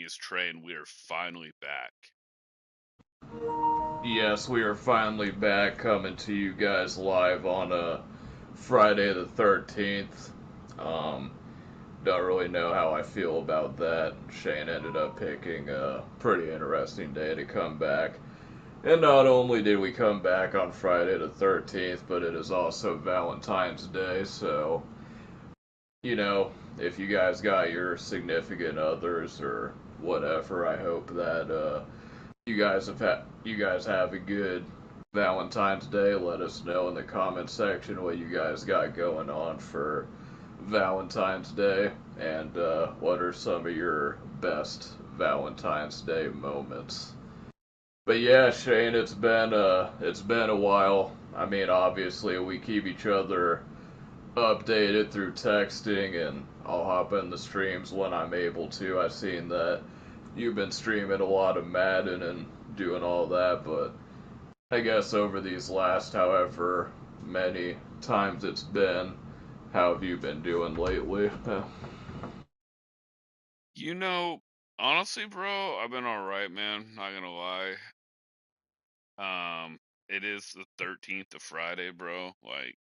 me is Trey, and we are finally back. Yes, we are finally back coming to you guys live on Friday the 13th. Um, don't really know how I feel about that. Shane ended up picking a pretty interesting day to come back. And not only did we come back on Friday the 13th, but it is also Valentine's Day, so, you know, if you guys got your significant others or whatever, I hope that you guys have a good Valentine's Day. Let us know in the comment section what you guys got going on for Valentine's Day and what are some of your best Valentine's Day moments. But yeah, Shane, it's been a while. I mean, obviously we keep each other updated through texting, and I'll hop in the streams when I'm able to. I've seen that you've been streaming a lot of Madden and doing all that, but I guess over these last however many times it's been, how have you been doing lately? You know, honestly, bro, I've been all right, man. Not gonna lie. Um, it is the 13th of Friday, bro. Like,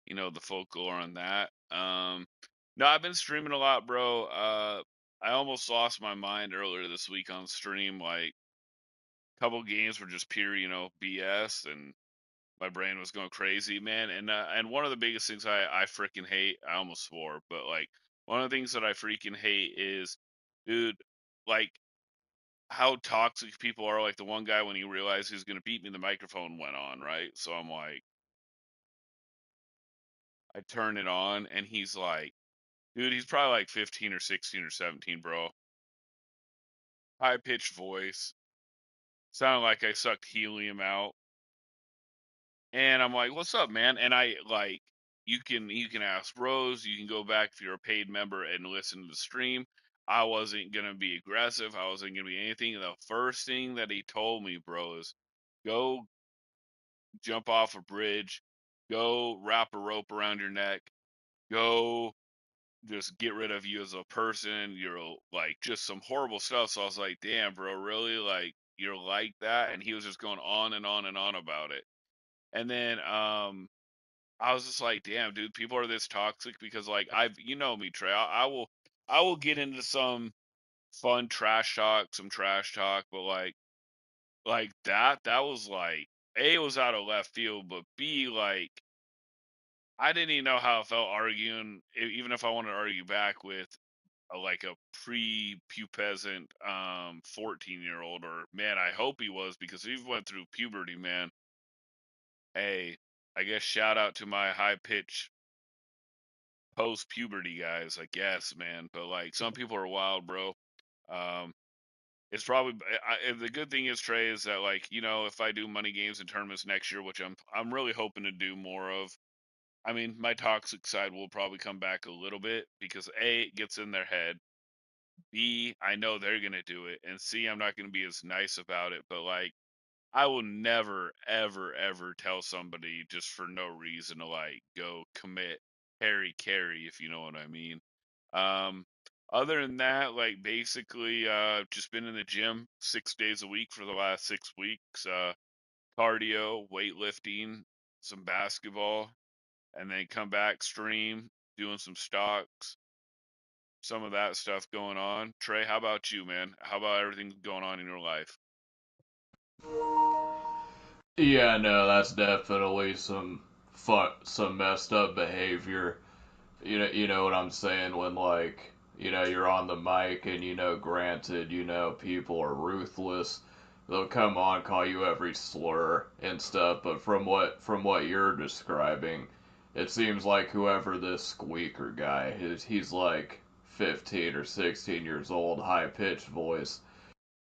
the folklore on that. No, I've been streaming a lot, bro. I almost lost my mind earlier this week on stream. Like, a couple games were just pure, BS, and my brain was going crazy, man. And one of the biggest things I freaking hate, I almost swore, but like one of the things that I freaking hate is, dude, like how toxic people are. Like the one guy, when he realized he was gonna beat me, the microphone went on, right? So I'm like, I turn it on, and he's like, dude, he's probably like 15 or 16 or 17, bro. High pitched voice, sounded like I sucked helium out. And I'm like, "What's up, man?" And I like you can ask Rose, you can go back if you're a paid member and listen to the stream. I wasn't gonna be aggressive. I wasn't gonna be anything. The first thing that he told me, bro, is go jump off a bridge, go wrap a rope around your neck, go just get rid of you as a person. You're like just some horrible stuff. So I was like, damn, bro, really? Like you're like that? And he was just going on and on and on about it. And then I was just like, damn, dude, people are this toxic because like you know me, Trey. I will get into some fun trash talk, but like that was like A, it was out of left field, but B, like I didn't even know how I felt arguing, even if I wanted to argue back with like a pre-pubescent 14-year-old, or man, I hope he was, because he went through puberty, man. Hey, I guess shout out to my high pitch post puberty guys, I guess, man. But like some people are wild, bro. Um, it's probably the good thing is, Trey, is that like if I do money games and tournaments next year, which I'm really hoping to do more of. I mean, my toxic side will probably come back a little bit because A, it gets in their head. B, I know they're gonna do it, and C, I'm not gonna be as nice about it. But like, I will never, ever, ever tell somebody just for no reason to like go commit Harry carry, if you know what I mean. Um, Other than that, like basically, just been in the gym 6 days a week for the last 6 weeks. Cardio, weightlifting, some basketball, and then come back stream, doing some stocks, some of that stuff going on. Trey, how about you, man? How about everything going on in your life? Yeah, no, that's definitely some messed up behavior. You know what I'm saying when like you're on the mic and granted people are ruthless. They'll come on, call you every slur and stuff, but from what you're describing, it seems like whoever this squeaker guy is, he's like 15 or 16 years old, high pitched voice.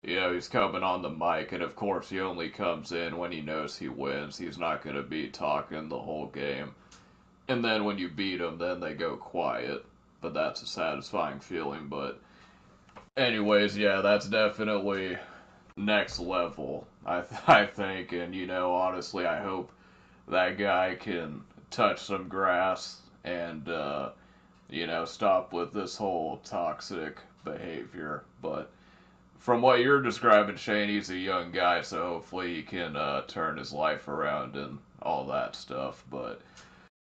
He's coming on the mic, and of course he only comes in when he knows he wins. He's not going to be talking the whole game. And then when you beat them, then they go quiet. But that's a satisfying feeling. But, anyways, yeah, that's definitely next level, I think. And, honestly, I hope that guy can touch some grass and, stop with this whole toxic behavior. But, from what you're describing, Shane, he's a young guy, so hopefully he can turn his life around and all that stuff. But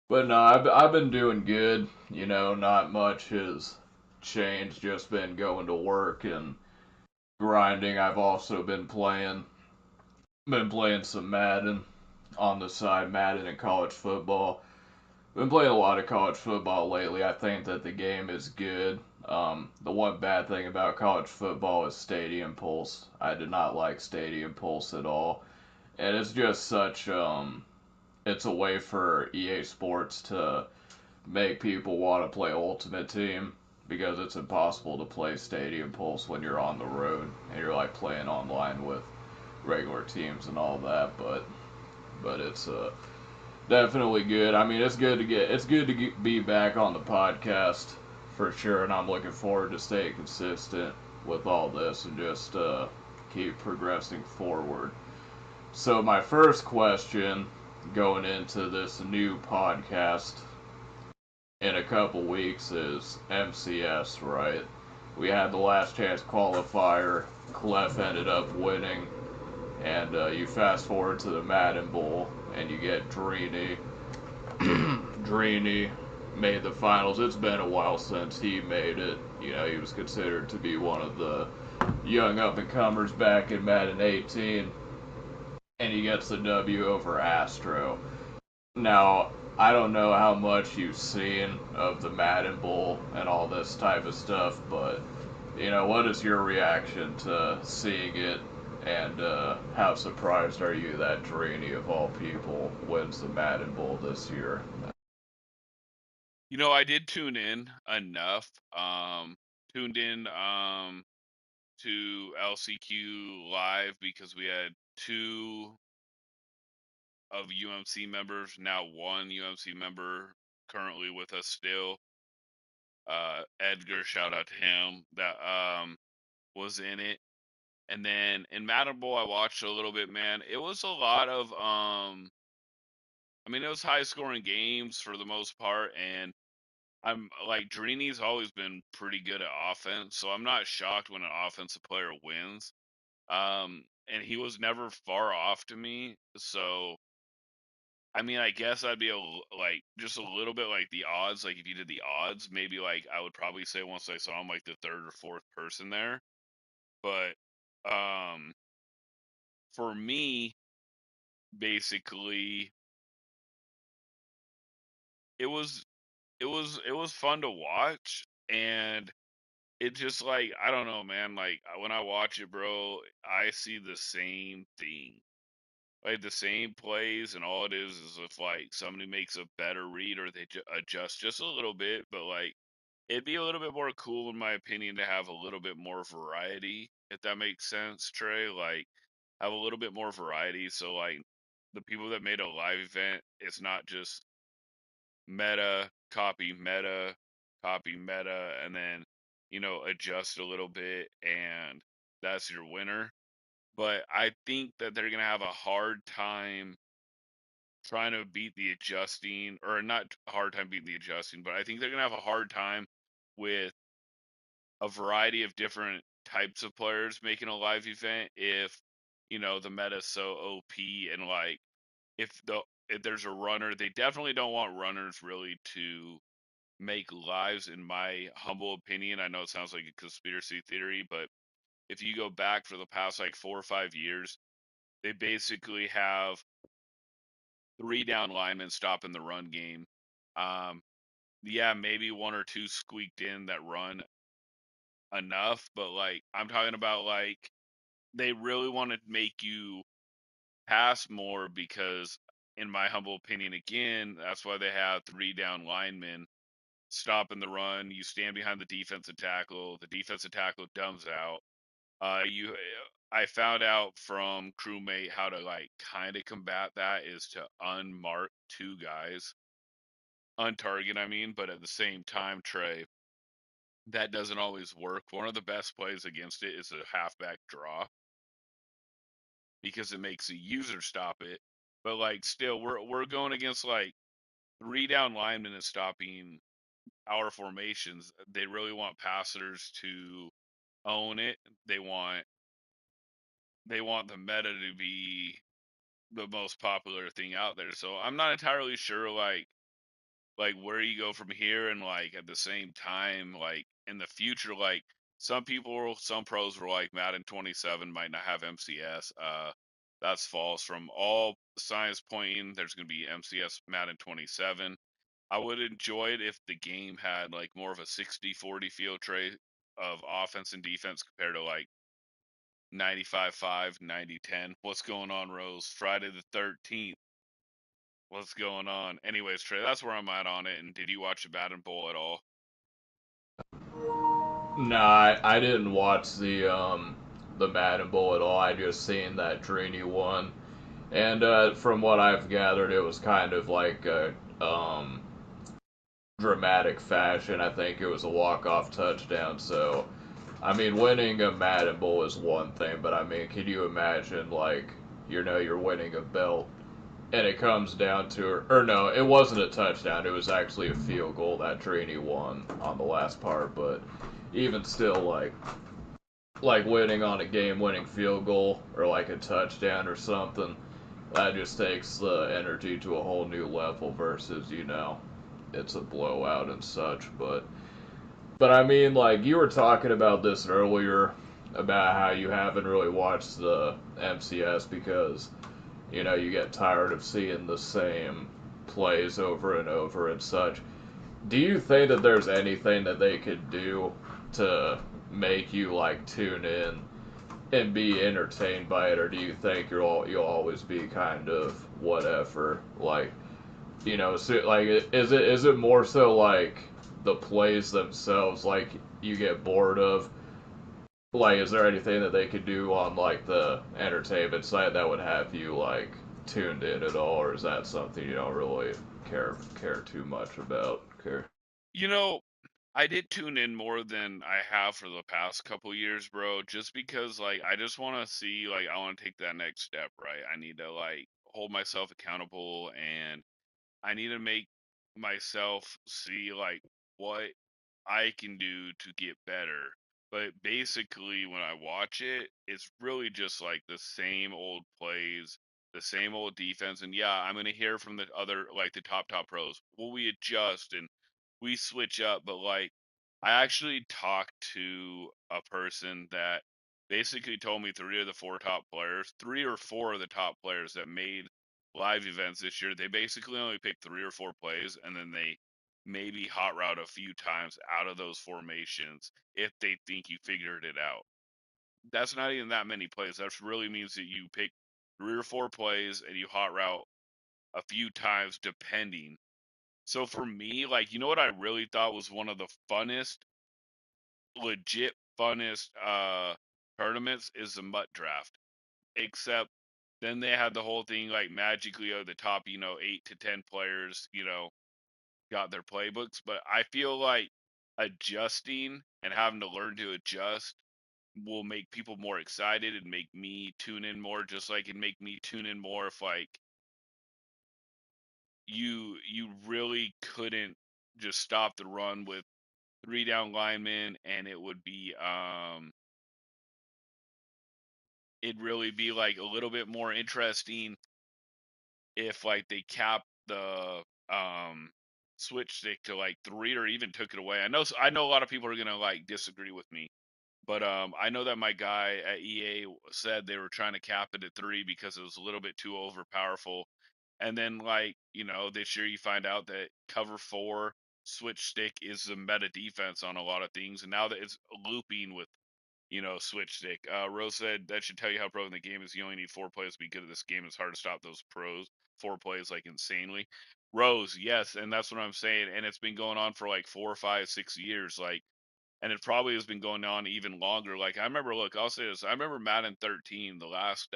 no, I've been doing good. You know, not much has changed. Just been going to work and grinding. I've also been playing some Madden on the side, Madden and college football. Been playing a lot of college football lately. I think that the game is good. The one bad thing about college football is Stadium Pulse. I did not like Stadium Pulse at all, and it's just such it's a way for EA Sports to make people want to play Ultimate Team because it's impossible to play Stadium Pulse when you're on the road and you're like playing online with regular teams and all that. But it's definitely good. I mean, it's good to be back on the podcast for sure, and I'm looking forward to staying consistent with all this and just keep progressing forward. So my first question going into this new podcast in a couple weeks is MCS, right? We had the last chance qualifier. Clef ended up winning, and you fast forward to the Madden Bowl, and you get Drini. Drini made the finals. It's been a while since he made it. You know, he was considered to be one of the young up-and-comers back in Madden 18, and he gets the W over Astro. Now, I don't know how much you've seen of the Madden Bowl and all this type of stuff, but, you know, what is your reaction to seeing it, and how surprised are you that Drini, of all people, wins the Madden Bowl this year? You know, I did tune in enough. Tuned in to LCQ live because we had two of UMC members, now one UMC member currently with us still. Edgar, shout out to him, that was in it. And then in Madden Bowl, I watched a little bit, man. It was a lot of I mean, it was high scoring games for the most part, and I'm like Drini's always been pretty good at offense, so I'm not shocked when an offensive player wins. And he was never far off to me, so I mean, I guess I'd be like just a little bit like the odds. Like if you did the odds, maybe like I would probably say once I saw him like the third or fourth person there. But um, for me, basically, it was it was fun to watch, and it just like I don't know, man. Like when I watch it, bro, I see the same thing, like the same plays, and all it is if like somebody makes a better read or they adjust just a little bit. But like it'd be a little bit more cool, in my opinion, to have a little bit more variety, if that makes sense, Trey. Like have a little bit more variety, so like the people that made a live event, it's not just meta, copy meta, and then, adjust a little bit, and that's your winner. But I think that they're going to have a hard time trying to beat the adjusting, or not a hard time beating the adjusting, but I think they're going to have a hard time with a variety of different types of players making a live event if, the meta's so OP, and like if there's a runner, they definitely don't want runners really to make lives, in my humble opinion. I know it sounds like a conspiracy theory, but if you go back for the past like 4 or 5 years, they basically have three down linemen stopping the run game. Um, yeah, maybe one or two squeaked in that run enough, but like I'm talking about, like they really want to make you pass more because, in my humble opinion, again, that's why they have three down linemen stopping the run. You stand behind the defensive tackle. The defensive tackle dumbs out. I found out from crewmate how to like kind of combat that is to unmark two guys, untarget. I mean, but at the same time, Trey, that doesn't always work. One of the best plays against it is a halfback draw because it makes the user stop it. But like, still, we're going against like three down linemen and stopping our formations. They really want passers to own it. They want they want the meta to be the most popular thing out there. So I'm not entirely sure like where you go from here, and like at the same time, like in the future, like some pros were like Madden 27 might not have MCS. That's false. From all signs pointing, there's going to be MCS Madden 27. I would enjoy it if the game had like more of a 60-40 field trade of offense and defense compared to like 95-5, 90-10. What's going on, Rose? Friday the 13th. What's going on? Anyways, Trey, that's where I'm at on it. And did you watch the Baton Bowl at all? No, I didn't watch the Madden Bowl at all. I just seen that Trini one, and from what I've gathered, it was kind of like a dramatic fashion. I think it was a walk-off touchdown. So, I mean, winning a Madden Bowl is one thing, but I mean, can you imagine like you're winning a belt and it comes down to, or no, it wasn't a touchdown. It was actually a field goal that Trini won on the last part. But even still, like winning on a game-winning field goal or like a touchdown or something, that just takes the energy to a whole new level versus it's a blowout and such. But I mean, like you were talking about this earlier about how you haven't really watched the MCS because you get tired of seeing the same plays over and over and such. Do you think that there's anything that they could do to make you like tune in and be entertained by it, or do you think you'll always be kind of whatever? Like, so, like is it more so like the plays themselves, like you get bored of? Like, is there anything that they could do on like the entertainment side that would have you like tuned in at all, or is that something you don't really care too much about? Care? You know, I did tune in more than I have for the past couple years, bro, just because like I just want to see like I want to take that next step, right? I need to like hold myself accountable, and I need to make myself see like what I can do to get better. But basically, when I watch it, it's really just like the same old plays, the same old defense. And yeah, I'm gonna hear from the other like the top pros. Will we adjust and we switch up? But like, I actually talked to a person that basically told me three or four of the top players that made live events this year, they basically only pick three or four plays, and then they maybe hot route a few times out of those formations if they think you figured it out. That's not even that many plays. That really means that you pick three or four plays and you hot route a few times depending. So for me, like, you know what I really thought was one of the funnest, legit funnest tournaments is the Mutt Draft. Except then they had the whole thing like magically the top, 8 to 10 players, got their playbooks. But I feel like adjusting and having to learn to adjust will make people more excited and make me tune in more, just like it make me tune in more if like you really couldn't just stop the run with three down linemen, and it'd really be like a little bit more interesting if like they capped the switch stick to like three or even took it away. I know a lot of people are gonna like disagree with me, but I know that my guy at EA said they were trying to cap it at three because it was a little bit too overpowerful. And then like this year you find out that cover four switch stick is the meta defense on a lot of things, and now that it's looping with switch stick. Rose said that should tell you how broken the game is. You only need four plays to be good at this game. It's hard to stop those pros. Four plays like insanely. Rose, yes, and that's what I'm saying. And it's been going on for like 4, 5, 6 years. Like, and it probably has been going on even longer. Like I remember, look, I'll say this. I remember Madden 13, the last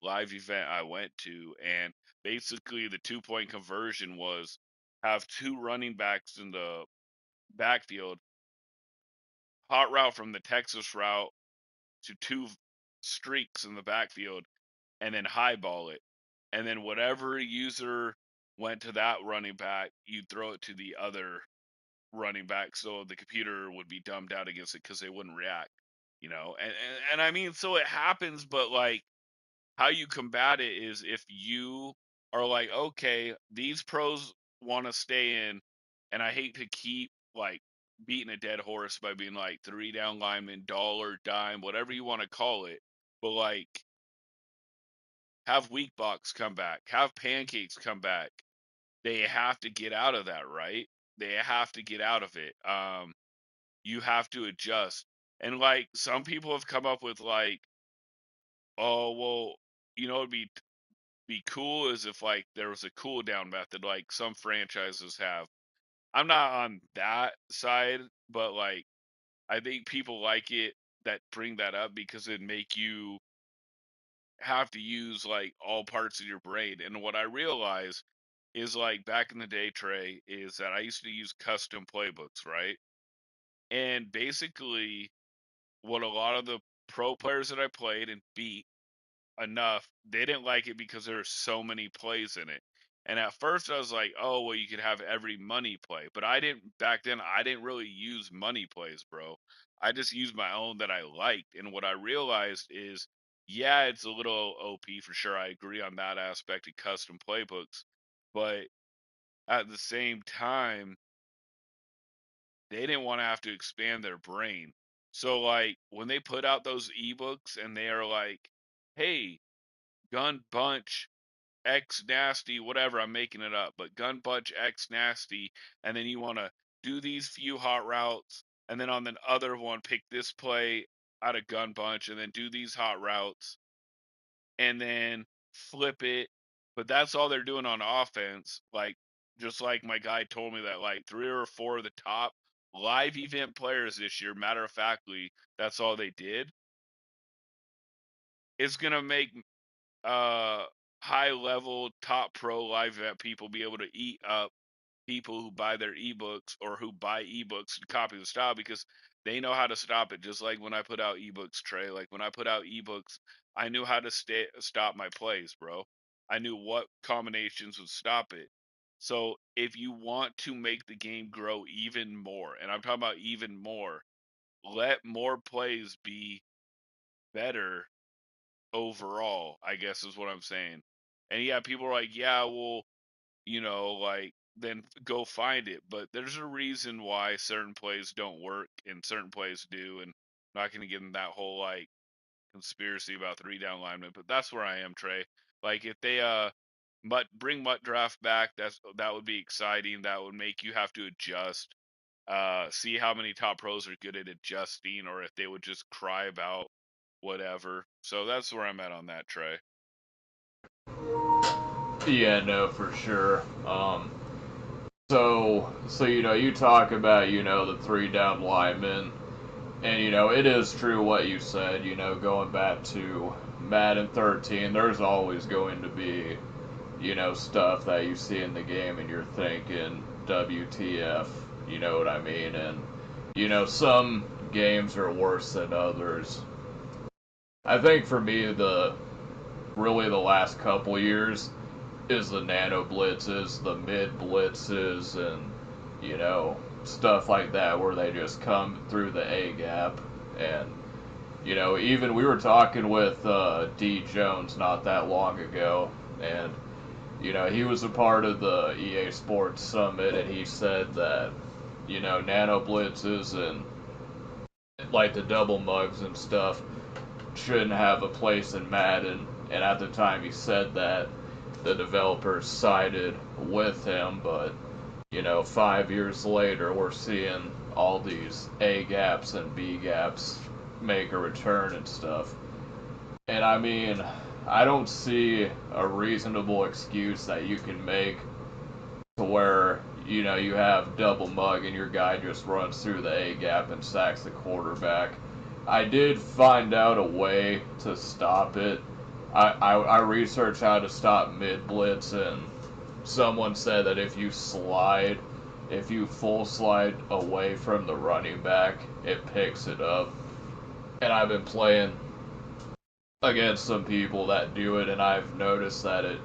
live event I went to, and basically the 2 point conversion was have two running backs in the backfield, hot route from the Texas route to two streaks in the backfield, and then highball it. And then whatever user went to that running back, you'd throw it to the other running back so the computer would be dumbed out against it because they wouldn't react. And I mean, so it happens, but like how you combat it is if you are like, okay, these pros want to stay in, and I hate to keep like beating a dead horse by being like 3 down lineman, dollar, dime, whatever you want to call it, but like have weak box come back, have pancakes come back. They have to get out of that, right? They have to get out of it. You have to adjust. And like some people have come up with like, oh well, it'd be cool is if like there was a cool down method like some franchises have. I'm not on that side, but like I think people like it that bring that up because it make you have to use like all parts of your brain. And what I realize is like back in the day, Trey, is that I used to use custom playbooks, right? And basically what a lot of the pro players that I played and beat enough, they didn't like it because there were so many plays in it. And at first I was like, oh, well, you could have every money play. But back then, I didn't really use money plays, bro. I just used my own that I liked. And what I realized is, yeah, it's a little OP for sure. I agree on that aspect of custom playbooks. But at the same time, they didn't want to have to expand their brain. So, like, when they put out those ebooks and they are like, hey, gun bunch X nasty, whatever, I'm making it up, but gun bunch X nasty, and then you want to do these few hot routes, and then on the other one, pick this play out of gun bunch, and then do these hot routes, and then flip it. But that's all they're doing on offense. Like, just like my guy told me that, like, 3 or 4 of the top live event players this year, matter of factly, that's all they did. It's going to make uh high level top pro live event people be able to eat up people who buy their ebooks or who buy ebooks and copy the style because they know how to stop it. Just like when I put out ebooks, Trey. Like when I put out ebooks, I knew how to stop my plays, bro. I knew what combinations would stop it. So if you want to make the game grow even more, and I'm talking about even more, let more plays be better overall, I guess is what I'm saying. And yeah, people are like, yeah, well, like then go find it. But there's a reason why certain plays don't work and certain plays do. And I'm not going to get in that whole like conspiracy about 3 down linemen. But that's where I am, Trey. Like if they bring Mutt Draft back, that would be exciting. That would make you have to adjust. See how many top pros are good at adjusting, or if they would just cry about whatever. So that's where I'm at on that, Trey. Yeah, no, for sure. So you talk about the 3 down linemen, and it is true what you said. Going back to Madden 13, there's always going to be stuff that you see in the game, and you're thinking, WTF? You know what I mean? And some games are worse than others. I think for me, really the last couple years is the nano blitzes, the mid blitzes, and stuff like that where they just come through the A gap. And even we were talking with D Jones not that long ago, and he was a part of the EA Sports Summit, and he said that nano blitzes and like the double mugs and stuff shouldn't have a place in Madden. And at the time he said that, the developers sided with him, but 5 years later we're seeing all these A gaps and B gaps make a return and stuff. And I mean, I don't see a reasonable excuse that you can make to where you have double mug and your guy just runs through the A gap and sacks the quarterback. I did find out a way to stop it. I researched how to stop mid blitz, and someone said that if you full slide away from the running back, it picks it up. And I've been playing against some people that do it, and I've noticed that it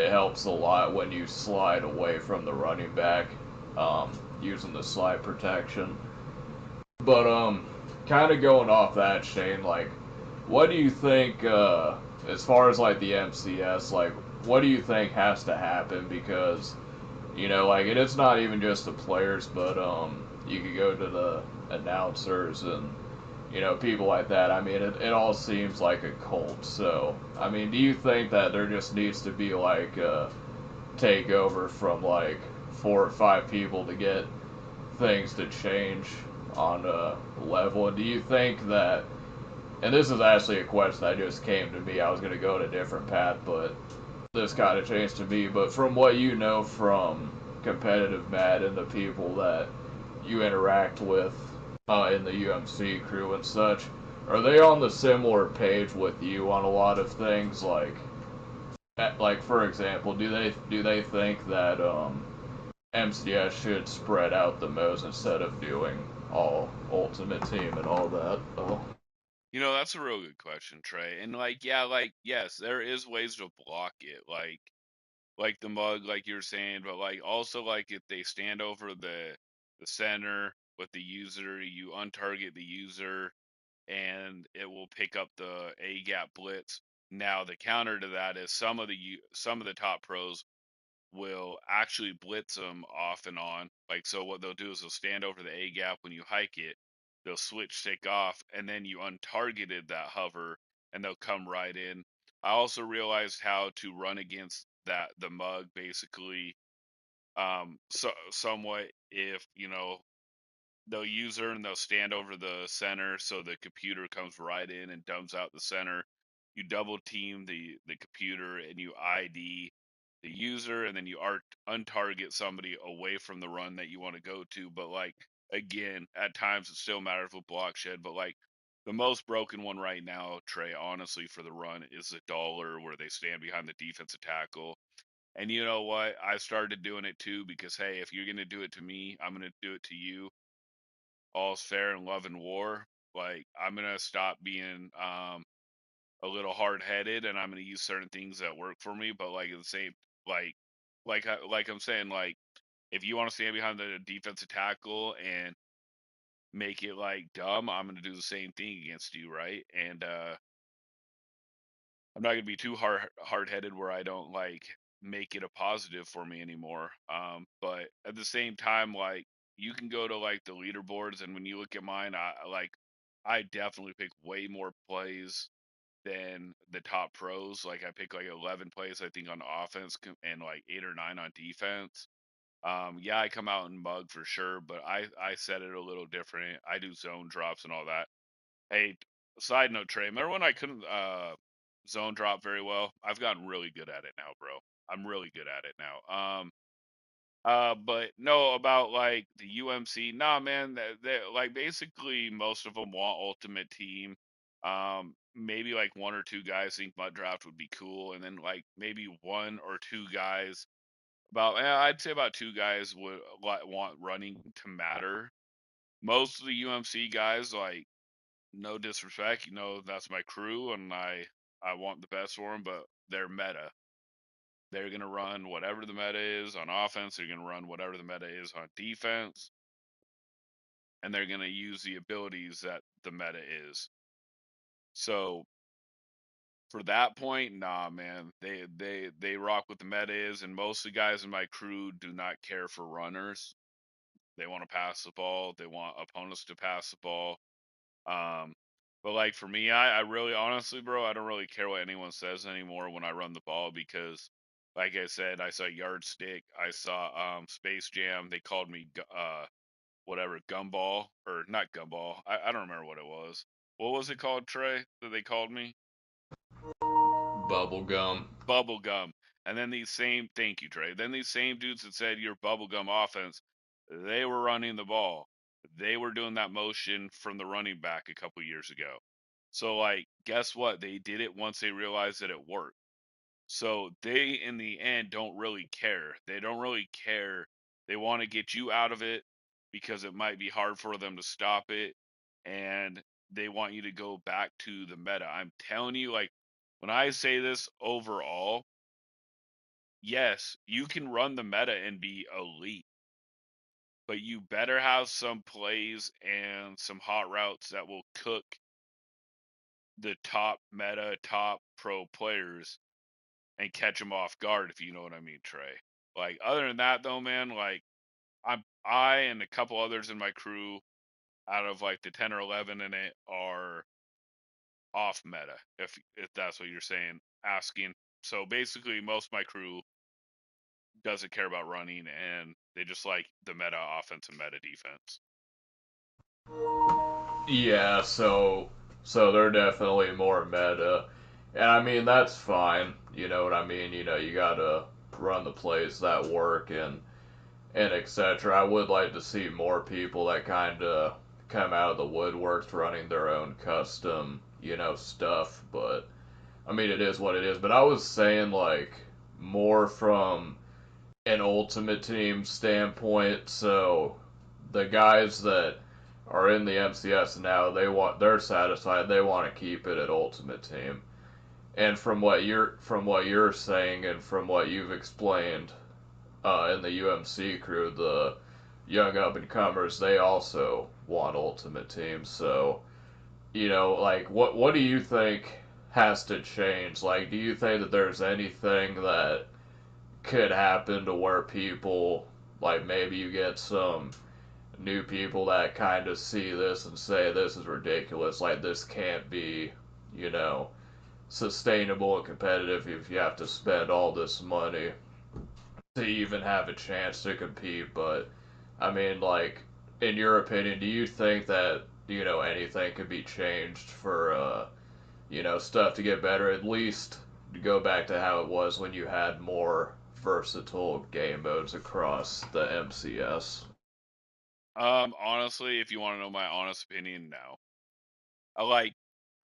helps a lot when you slide away from the running back, using the slide protection. But kind of going off that, Shane, like, what do you think, as far as like the MCS, like, what do you think has to happen? Because, like, and it's not even just the players, but you could go to the announcers and people like that. I mean, it all seems like a cult. So, I mean, do you think that there just needs to be like a takeover from like 4 or 5 people to get things to change on a level? And do you think that, and this is actually a question that just came to me, I was going to go in a different path, but this kind of changed to me, but from what you know from competitive Matt and the people that you interact with in the UMC crew and such, are they on the similar page with you on a lot of things? Like for example, do they think that MCS should spread out the most instead of doing all Ultimate Team and all that? Oh. That's a real good question, Trey. And like, yeah, like, yes, there is ways to block it, like the mug, like you're saying, but like also like if they stand over the center with the user, you untarget the user, and it will pick up the A gap blitz. Now the counter to that is some of the top pros will actually blitz them off and on. Like, so what they'll do is they'll stand over the A gap when you hike it, they'll switch stick off, and then you untargeted that hover, and they'll come right in. I also realized how to run against the mug basically, so somewhat if they'll use her and they'll stand over the center so the computer comes right in and dumps out the center. You double team the computer and you ID the user, and then you untarget somebody away from the run that you want to go to. But like, again, at times it still matters with block shed. But like, the most broken one right now, Trey, honestly, for the run is the dollar where they stand behind the defensive tackle. And you know what? I started doing it too because hey, if you're gonna do it to me, I'm gonna do it to you. All's fair in love and war. Like, I'm gonna stop being a little hard headed, and I'm gonna use certain things that work for me. But like at the same, like like I'm saying, like, if you want to stand behind the defensive tackle and make it like dumb, I'm gonna do the same thing against you, right? And I'm not gonna be too hard headed where I don't like make it a positive for me anymore. But at the same time, like, you can go to like the leaderboards, and when you look at mine, I definitely pick way more plays than the top pros. Like, I pick like 11 plays I think on offense and like 8 or 9 on defense. Yeah, I come out and mug for sure, but I set it a little different. I do zone drops and all that. Hey, side note, Trey, remember when I couldn't zone drop very well? I've gotten really good at it now, bro. I'm really good at it now. But no, about like the UMC, nah, man. They like basically most of them want Ultimate Team. Maybe like 1 or 2 guys think Mud Draft would be cool, and then like maybe 1 or 2 guys. I'd say about 2 guys would want running to matter. Most of the UMC guys, like, no disrespect, that's my crew, and I want the best for them, but they're meta. They're gonna run whatever the meta is on offense. They're gonna run whatever the meta is on defense, and they're gonna use the abilities that the meta is. So for that point, nah, man, they rock what the meta is, and most of the guys in my crew do not care for runners. They want to pass the ball. They want opponents to pass the ball. Um, but like for me, I really honestly, bro, I don't really care what anyone says anymore when I run the ball because, like I said, I saw Yardstick, I saw Space Jam. They called me whatever, Gumball, or not Gumball. I don't remember what it was. What was it called, Trey? That they called me Bubblegum. Bubblegum. And then these same, thank you, Trey. Then these same dudes that said your bubblegum offense, they were running the ball. They were doing that motion from the running back a couple years ago. So, like, guess what? They did it once they realized that it worked. So they, in the end, don't really care. They don't really care. They want to get you out of it because it might be hard for them to stop it. And they want you to go back to the meta. I'm telling you, like, when I say this overall, yes, you can run the meta and be elite. but you better have some plays and some hot routes that will cook the top meta, top pro players and catch them off guard, if you know what I mean, Trey. Like, other than that, though, man, like, I and a couple others in my crew out of like the 10 or 11 in it are off meta, if that's what you're saying, asking. So basically, most of my crew doesn't care about running, and they just like the meta offense and meta defense. Yeah, so they're definitely more meta. And I mean that's fine. You know what I mean? You know, you gotta run the plays that work and etc. I would like to see more people that kinda come out of the woodworks running their own custom, stuff, but I mean it is what it is. But I was saying like more from an ultimate team standpoint, so the guys that are in the MCS now, they're satisfied. They want to keep it at Ultimate Team. And from what you're saying and from what you've explained in the UMC crew, the young up and comers, they also want Ultimate Team. So like what do you think has to change? Like, do you think that there's anything that could happen to where people like maybe you get some new people that kind of see this and say this is ridiculous, like this can't be, you know, sustainable and competitive if you have to spend all this money to even have a chance to compete. But I mean, like, in your opinion, do you think that, anything could be changed for stuff to get better, at least to go back to how it was when you had more versatile game modes across the MCS? Honestly, if you want to know my honest opinion, no. I like,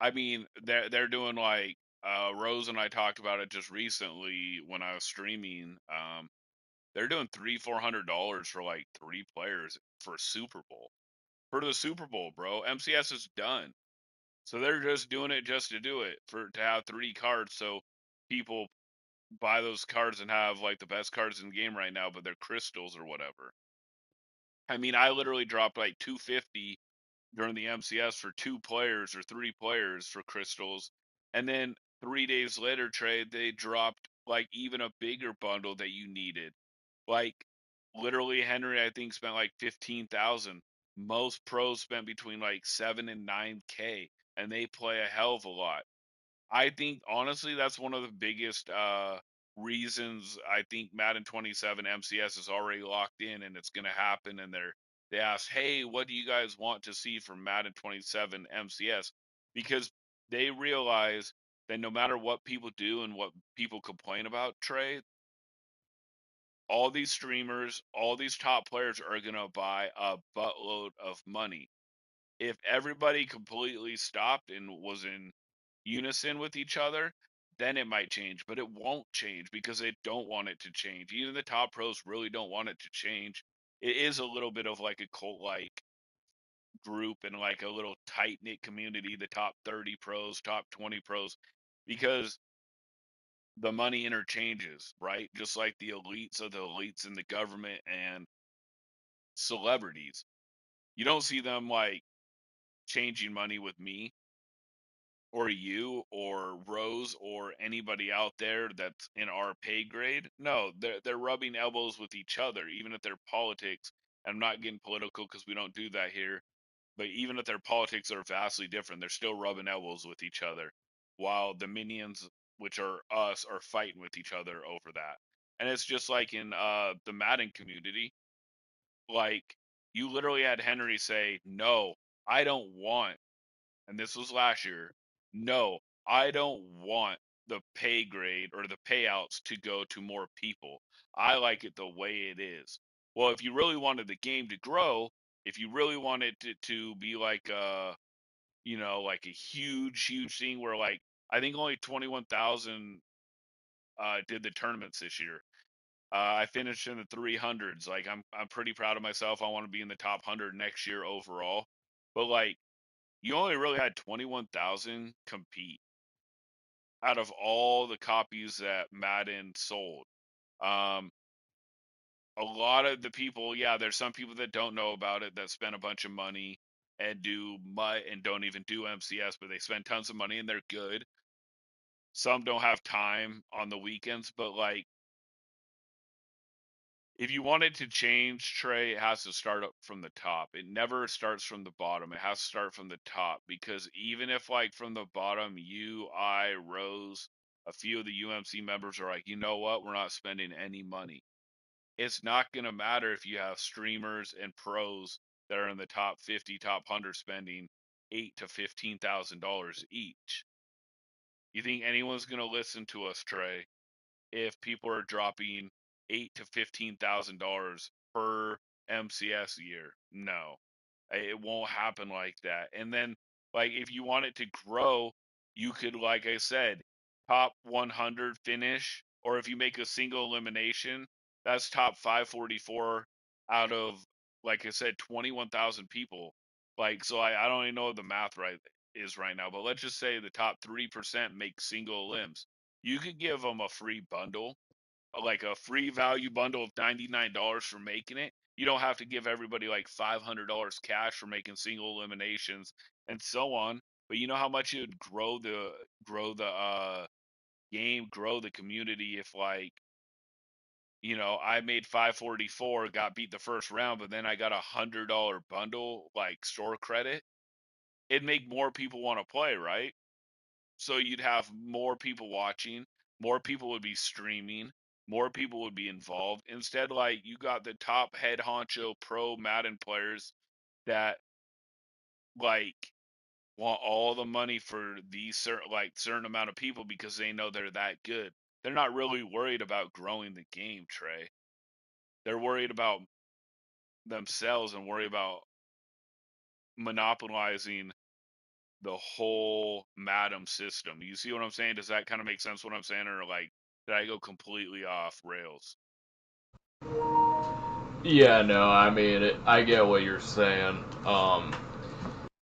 I mean, they're doing like Rose and I talked about it just recently when I was streaming. They're doing $300-400 for like 3 players for Super Bowl. For the Super Bowl, bro. MCS is done. So they're just doing it just to do it, for to have 3 cards so people buy those cards and have like the best cards in the game right now, but they're crystals or whatever. I mean, I literally dropped like 250 during the MCS for 2 players or 3 players for crystals. And then 3 days later, trade, they dropped like even a bigger bundle that you needed. Like, literally, Henry, I think, spent like 15,000. Most pros spent between like 7 and 9K, and they play a hell of a lot. I think honestly that's one of the biggest reasons I think Madden 27 MCS is already locked in and it's going to happen. And they asked, hey, what do you guys want to see from Madden 27 MCS? Because they realize that no matter what people do and what people complain about, Trey, all these streamers, all these top players are going to buy a buttload of money. If everybody completely stopped and was in unison with each other, then it might change, but it won't change because they don't want it to change. Even the top pros really don't want it to change. It is a little bit of like a cult like group and like a little tight knit community, the top 30 pros, top 20 pros, because the money interchanges, right? Just like the elites of the elites in the government and celebrities. You don't see them like changing money with me or you or Rose or anybody out there that's in our pay grade. No, they're rubbing elbows with each other, even if their politics. I'm not getting political because we don't do that here. But even if their politics are vastly different, they're still rubbing elbows with each other, while the minions, which are us, are fighting with each other over that. And it's just like in the Madden community, like you literally had Henry say, "No, I don't want," and this was last year, no, I don't want the pay grade or the payouts to go to more people. I like it the way it is. Well, if you really wanted the game to grow, if you really wanted it to be like like a huge, huge thing where like I think only 21,000 did the tournaments this year. I finished in the 300s. Like I'm pretty proud of myself. I want to be in the top 100 next year overall. But like you only really had 21,000 compete out of all the copies that Madden sold. Um, a lot of the people, yeah, there's some people that don't know about it that spend a bunch of money and do MUT and don't even do MCS, but they spend tons of money and they're good. Some don't have time on the weekends, but like if you want it to change, Trey, it has to start up from the top. It never starts from the bottom. It has to start from the top because even if like from the bottom, you, I, Rose, a few of the UMC members are like, you know what, we're not spending any money. It's not going to matter if you have streamers and pros that are in the top 50, top 100 spending $8,000 to $15,000 each. You think anyone's going to listen to us, Trey, if people are dropping $8,000 to $15,000 per MCS year? No, it won't happen like that. And then, like, if you want it to grow, you could, like I said, top 100 finish, or if you make a single elimination, that's top 544 out of, like I said, 21,000 people. Like, so I don't even know what the math is right now, but let's just say the top 3% make single limbs. You could give them a free bundle, like a free value bundle of $99 for making it. You don't have to give everybody like $500 cash for making single eliminations and so on. But you know how much it would grow the game, grow the community if like I made 544, got beat the first round, but then I got $100 bundle like store credit. It'd make more people want to play, right? So you'd have more people watching, more people would be streaming, more people would be involved. Instead, like you got the top head honcho pro Madden players that like want all the money for these certain amount of people because they know they're that good. They're not really worried about growing the game, Trey. They're worried about themselves and worry about monopolizing the whole Madam system. You see what I'm saying? Does that kind of make sense what I'm saying, or like did I go completely off rails? Yeah, no, I mean, I get what you're saying.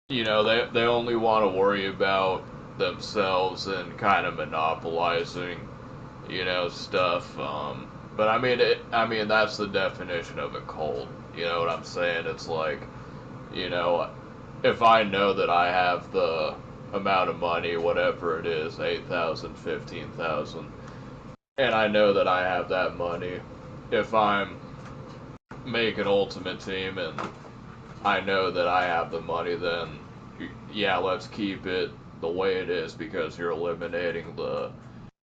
They only want to worry about themselves and kind of monopolizing, stuff. But I mean, that's the definition of a cult. You know what I'm saying? It's like, you know, if I know that I have the amount of money, whatever it is, 8,000, 15,000, and I know that I have that money, if I'm making Ultimate Team and I know that I have the money, then yeah, let's keep it the way it is because you're eliminating the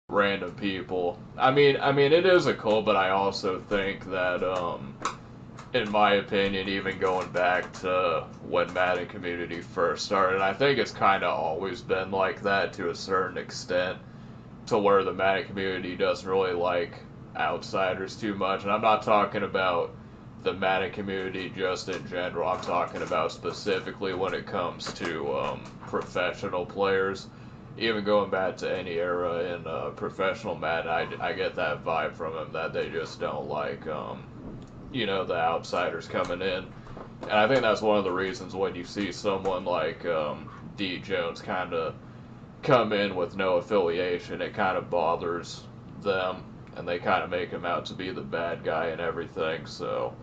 random people. I mean, it is a cult, but I also think that, in my opinion, even going back to when Madden community first started, I think it's kind of always been like that to a certain extent, to where the Madden community doesn't really like outsiders too much. And I'm not talking about the Madden community just in general. I'm talking about specifically when it comes to professional players. Even going back to any era in professional Madden, I get that vibe from them that they just don't like, the outsiders coming in. And I think that's one of the reasons when you see someone like D. Jones kind of come in with no affiliation, it kind of bothers them, and they kind of make him out to be the bad guy and everything. So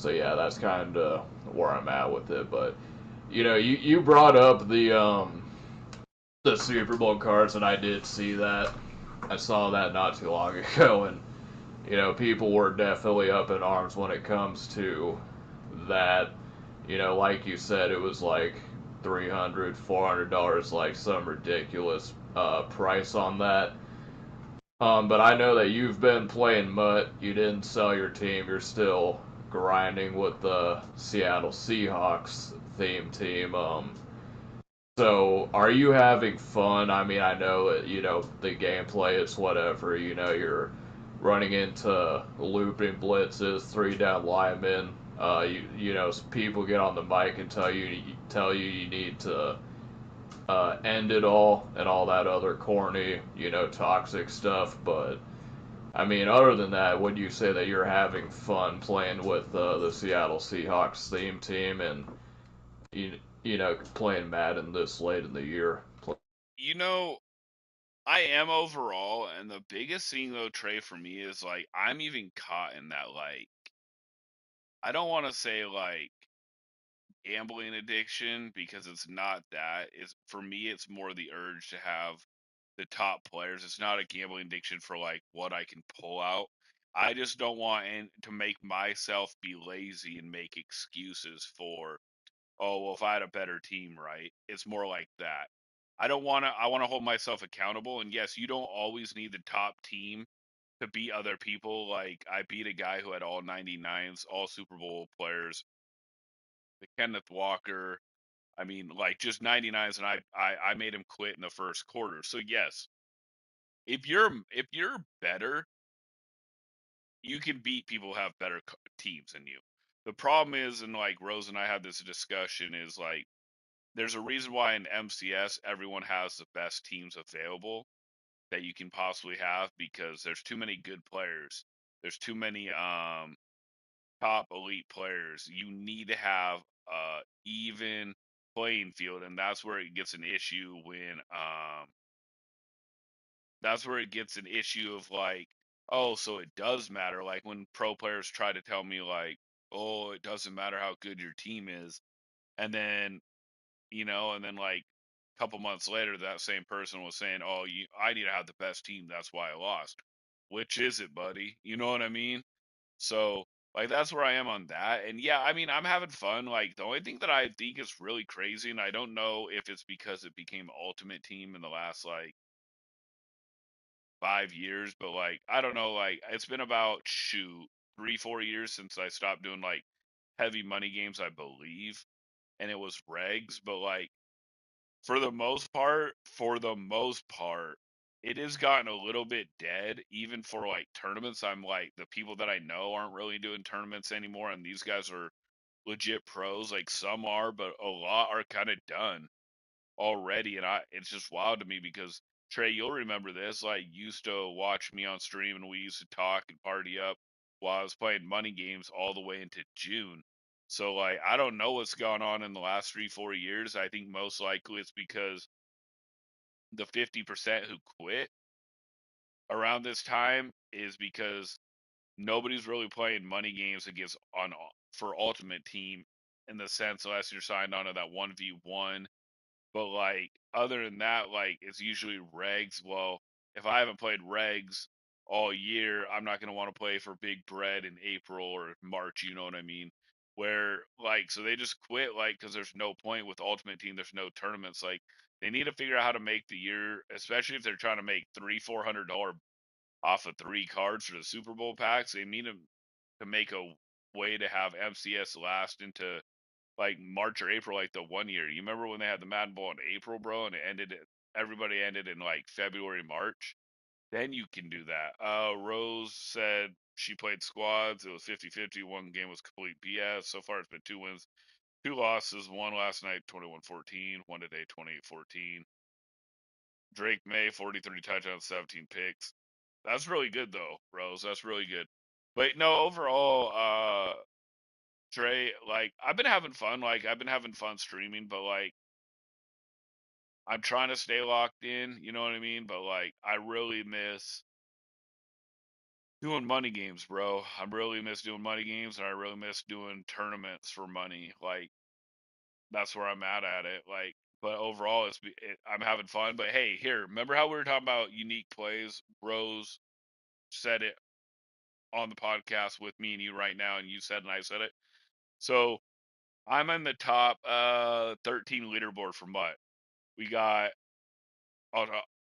yeah, that's kind of where I'm at with it. But you brought up the Super Bowl cards, and I did see that. I saw that not too long ago, and people were definitely up in arms when it comes to that. Like you said, it was like $300, $400, like some ridiculous price on that. But I know that you've been playing MUT. You didn't sell your team. You're still grinding with the Seattle Seahawks theme team. So are you having fun? I mean, I know that the gameplay is whatever. You're running into looping blitzes, three down linemen. People get on the mic and tell you you need to end it all and all that other corny, toxic stuff. But I mean, other than that, would you say that you're having fun playing with the Seattle Seahawks theme team and playing Madden this late in the year? You know, I am overall, and the biggest thing though, Trey, for me is like I'm even caught in that like I don't want to say like gambling addiction because it's not that. It's for me it's more the urge to have the top players. It's not a gambling addiction for like what I can pull out. I just don't want to make myself be lazy and make excuses for, oh, well, if I had a better team, right? It's more like that. I want to hold myself accountable. And yes, you don't always need the top team to beat other people. Like, I beat a guy who had all 99s, all Super Bowl players, the Kenneth Walker. I mean, like just 99s, and I made him quit in the first quarter. So yes, if you're better, you can beat people who have better teams than you. The problem is, and like Rose and I had this discussion, is like there's a reason why in MCS everyone has the best teams available that you can possibly have because there's too many good players. There's too many top elite players. You need to have even playing field, and that's where it gets an issue of like, oh, so it does matter. Like when pro players try to tell me like, oh, it doesn't matter how good your team is, and then and then like a couple months later, that same person was saying, oh, I need to have the best team. That's why I lost. Which is it, buddy? You know what I mean? So like that's where I am on that. And yeah, I mean I'm having fun. Like the only thing that I think is really crazy, and I don't know if it's because it became Ultimate Team in the last like 5 years, but like I don't know, like it's been about 3-4 years since I stopped doing like heavy money games, I believe, and it was regs. But like for the most part, it has gotten a little bit dead, even for like tournaments. I'm like the people that I know aren't really doing tournaments anymore, and these guys are legit pros. Like some are, but a lot are kind of done already, and it's just wild to me because Trey, you'll remember this. Like, you used to watch me on stream, and we used to talk and party up while I was playing money games all the way into June. So, like, I don't know what's gone on in the last 3-4 years. I think most likely it's because the 50% who quit around this time is because nobody's really playing money games against on for Ultimate Team in the sense unless you're signed onto that 1v1. But like other than that, like it's usually regs. Well, if I haven't played regs all year, I'm not gonna want to play for Big Bread in April or March. You know what I mean? Where like so they just quit like because there's no point with Ultimate Team. There's no tournaments. Like they need to figure out how to make the year, especially if they're trying to make $300-400 off of 3 cards for the Super Bowl packs. They need to make a way to have MCS last into like March or April, like the one year. You remember when they had the Madden Bowl in April, bro, and everybody ended in like February, March? Then you can do that. Rose said she played squads. It was 50-50. One game was complete BS. So far, it's been 2 wins, 2 losses. One last night, 21-14. One today, 28-14. Drake May, 43 touchdowns, 17 picks. That's really good, though, Rose. That's really good. But no, overall, Trey, like I've been having fun. Like I've been having fun streaming, but like I'm trying to stay locked in. You know what I mean? But like I really miss doing money games, bro. I really miss doing money games, and I really miss doing tournaments for money. Like that's where I'm at it. Like, but overall, I'm having fun. But hey, here, remember how we were talking about unique plays? Rose said it on the podcast with me and you right now, and you said and I said it. So I'm in the top 13 leaderboard for MUT. We got uh,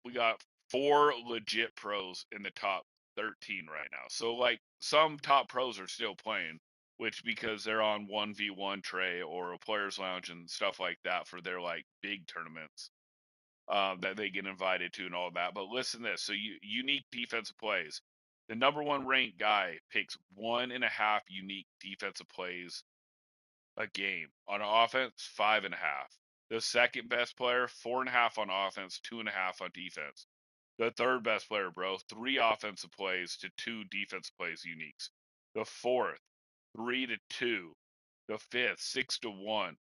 we got 4 legit pros in the top 13 right now. So like some top pros are still playing, which because they're on 1v1 tray or a players lounge and stuff like that for their like big tournaments that they get invited to and all that. But listen to this. So unique defensive plays. The number one ranked guy picks 1.5 unique defensive plays a game. On offense, 5.5. The second best player, 4.5 on offense, 2.5 on defense. The third best player, bro, 3 offensive plays to 2 defensive plays uniques. The fourth, 3-2. The fifth, 6-1.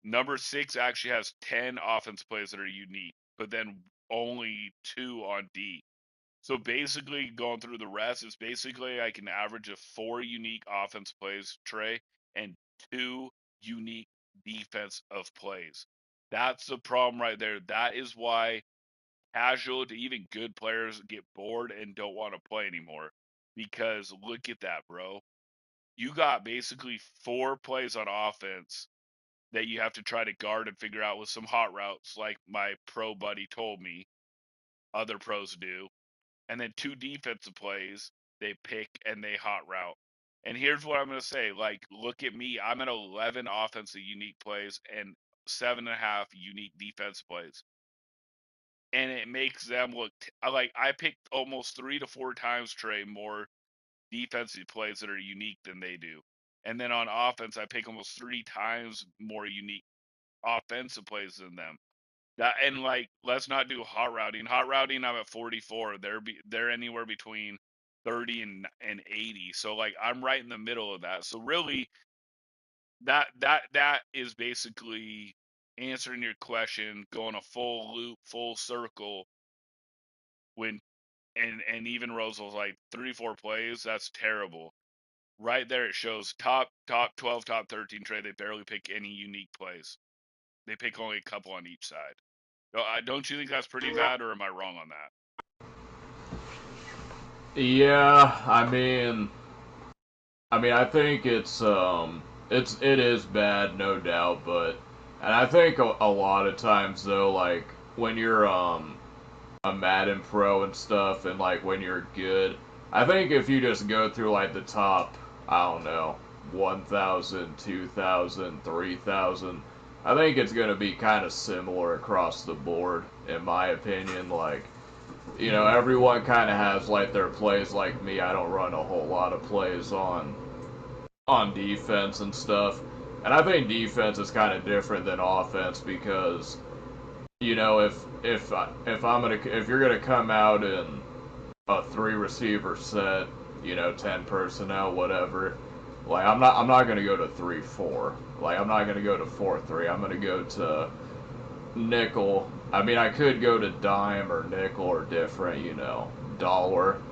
Number 6 actually has 10 offensive plays that are unique, but then only 2 on D. So basically, going through the rest, it's basically I can average of 4 unique offense plays, Trey, and 2 unique defense of plays. That's the problem right there. That is why casual to even good players get bored and don't want to play anymore. Because look at that, bro. You got basically 4 plays on offense that you have to try to guard and figure out with some hot routes, like my pro buddy told me other pros do, and then 2 defensive plays they pick and they hot route. And here's what I'm gonna say: like, look at me. I'm at 11 offensive unique plays and 7.5 unique defense plays, and it makes them look like I picked almost 3 to 4 times, Trey, more defensive plays that are unique than they do. And then on offense, I pick almost 3 times more unique offensive plays than them. That and like, let's not do hot routing. Hot routing, I'm at 44. They're anywhere between 30 and 80. So like, I'm right in the middle of that. So really, that is basically answering your question, going a full loop, full circle. When and even Rose was like 3 4 plays. That's terrible. Right there, it shows top 12, top 13 trade. They barely pick any unique plays. They pick only a couple on each side. Don't you think that's pretty bad, or am I wrong on that? Yeah, I think it is bad, no doubt, but and I think a lot of times though, like when you're a Madden pro and stuff, and like when you're good, I think if you just go through like the top, I don't know, 1,000, 2,000, 3,000, I think it's gonna be kind of similar across the board, in my opinion. Like, everyone kind of has like their plays. Like me, I don't run a whole lot of plays on defense and stuff. And I think defense is kind of different than offense because if you're gonna come out in a 3 receiver set, 10 personnel, whatever. Like I'm not gonna go to 3-4. Like I'm not gonna go to 4-3. I'm gonna go to nickel. I mean, I could go to dime or nickel or different, dollar.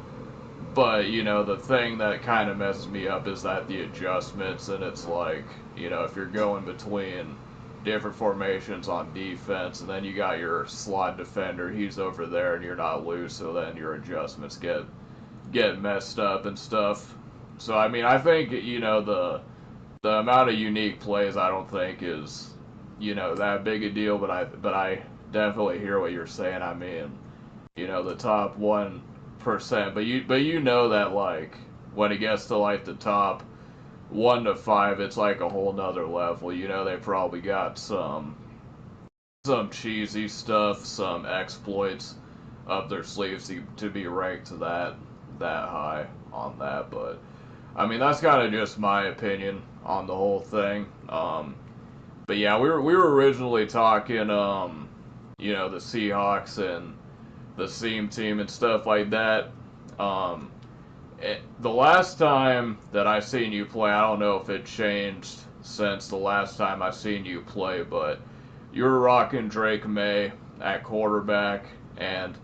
But, the thing that kind of messes me up is that the adjustments, and it's like, if you're going between different formations on defense, and then you got your slot defender, he's over there, and you're not loose, so then your adjustments get messed up and stuff. So, I mean, I think, the amount of unique plays I don't think is, that big a deal, but I definitely hear what you're saying. I mean, the top 1%, but you know that like when it gets to like the top 1 to 5, it's like a whole nother level. They probably got some cheesy stuff, some exploits up their sleeves to be ranked that high on that. But I mean, that's kind of just my opinion on the whole thing. But yeah, we were originally talking, the Seahawks and the Seam team and stuff like that. Um, the last time that I seen you play, I don't know if it changed since the last time I seen you play, but you were rocking Drake May at quarterback, and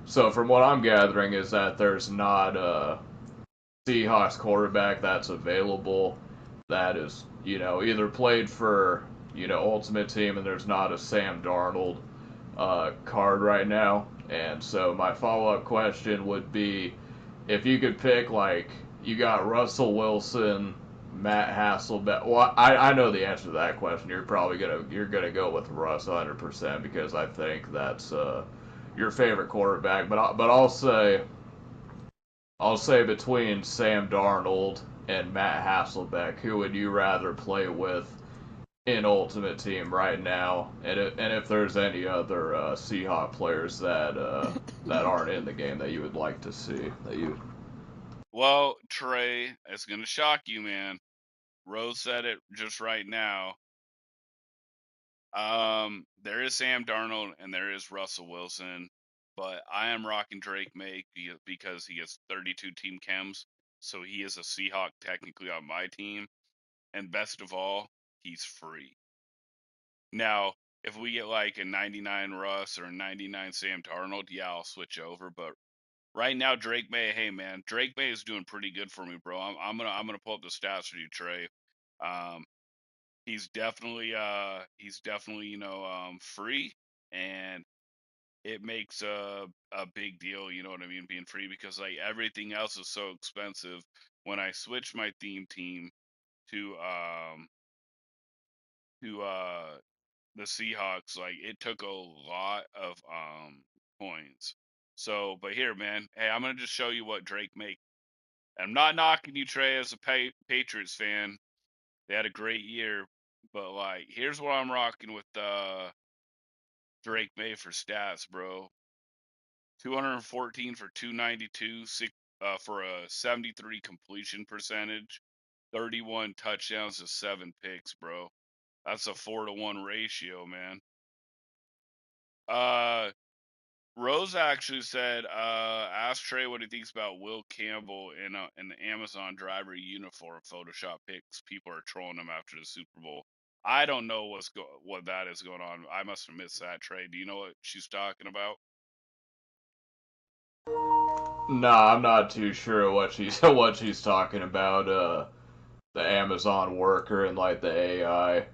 so from what I'm gathering is that there's not a Seahawks quarterback that's available that is, either played for, Ultimate Team, and there's not a Sam Darnold card right now. And so my follow-up question would be, if you could pick, like, you got Russell Wilson, Matt Hasselbeck. Well, I know the answer to that question. You're gonna go with Russ 100% because I think that's your favorite quarterback. But I'll say between Sam Darnold and Matt Hasselbeck, who would you rather play with in Ultimate Team right now, and if there's any other Seahawk players that aren't in the game that you would like to see that you. Well, Trey, it's gonna shock you, man. Rose said it just right now. There is Sam Darnold and there is Russell Wilson, but I am rocking Drake May because he has 32 team chems, so he is a Seahawk technically on my team, and best of all, he's free. Now, if we get like a 99 Russ or a 99 Sam Darnold, yeah, I'll switch over, but right now, Drake May. Hey, man, Drake May is doing pretty good for me, bro. I'm gonna pull up the stats for you, Trey. Um, he's definitely free, and it makes a big deal. You know what I mean, being free, because like everything else is so expensive. When I switched my theme team to to the Seahawks, like it took a lot of coins. So, but here, man, hey, I'm gonna just show you what Drake make. I'm not knocking you, Trey, as a Patriots fan. They had a great year, but like, here's what I'm rocking with Drake May for stats, bro. 214 for 292, for a 73 completion percentage, 31 touchdowns to 7 picks, bro. That's a 4-to-1 ratio, man. Uh, Rose actually said, ask Trey what he thinks about Will Campbell in an Amazon driver uniform Photoshop pics. People are trolling him after the Super Bowl. I don't know what that is going on. I must have missed that, Trey. Do you know what she's talking about? Nah, I'm not too sure what she's what she's talking about. The Amazon worker and like the AI.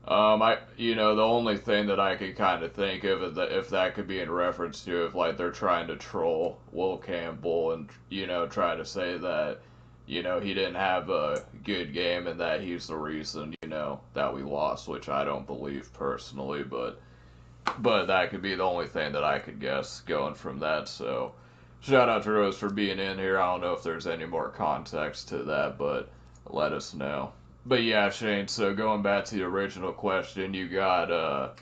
The only thing that I could kind of think of is that if that could be in reference to if like they're trying to troll Will Campbell and try to say that he didn't have a good game and that he's the reason that we lost, which I don't believe personally, but that could be the only thing that I could guess going from that. So shout out to Rose for being in here. I don't know if there's any more context to that, but let us know. But yeah, Shane, so going back to the original question, you got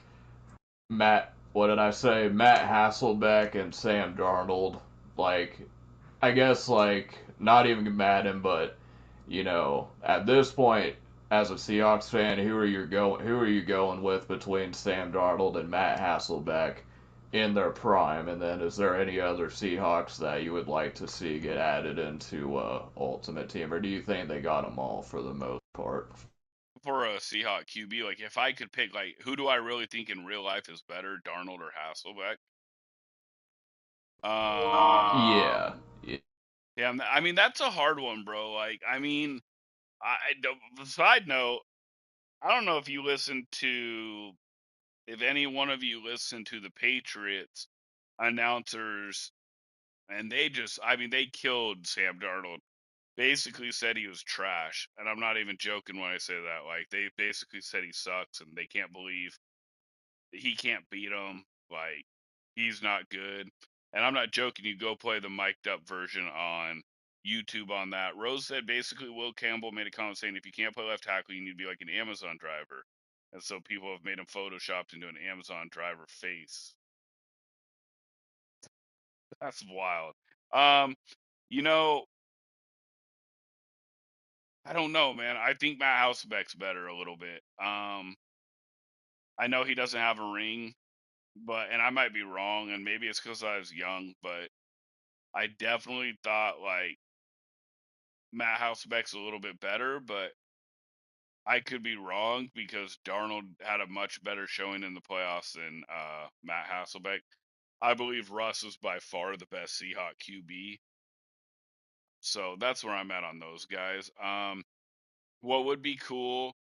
Matt, what did I say? Matt Hasselbeck and Sam Darnold. Like, I guess, like, not even Madden, but, at this point, as a Seahawks fan, who are you going with between Sam Darnold and Matt Hasselbeck in their prime? And then is there any other Seahawks that you would like to see get added into Ultimate Team, or do you think they got them all for the most part? For a Seahawk QB, like if I could pick, like who do I really think in real life is better, Darnold or Hasselbeck? Yeah. Yeah. Yeah, I mean that's a hard one, bro. Like, I mean, side note, I don't know if any one of you listen to the Patriots announcers, and I mean, they killed Sam Darnold. Basically said he was trash, and I'm not even joking when I say that. Like, they basically said he sucks, and they can't believe he can't beat him. Like, he's not good. And I'm not joking. You go play the mic'd up version on YouTube on that. Rose said basically Will Campbell made a comment saying if you can't play left tackle, you need to be like an Amazon driver. And so people have made him photoshopped into an Amazon driver face. That's wild. Um, you know, I don't know, man. I think Matt Hasselbeck's better a little bit. I know he doesn't have a ring, and I might be wrong, and maybe it's because I was young, but I definitely thought like Matt Hasselbeck's a little bit better, but I could be wrong because Darnold had a much better showing in the playoffs than Matt Hasselbeck. I believe Russ is by far the best Seahawk QB. So that's where I'm at on those guys. What would be cool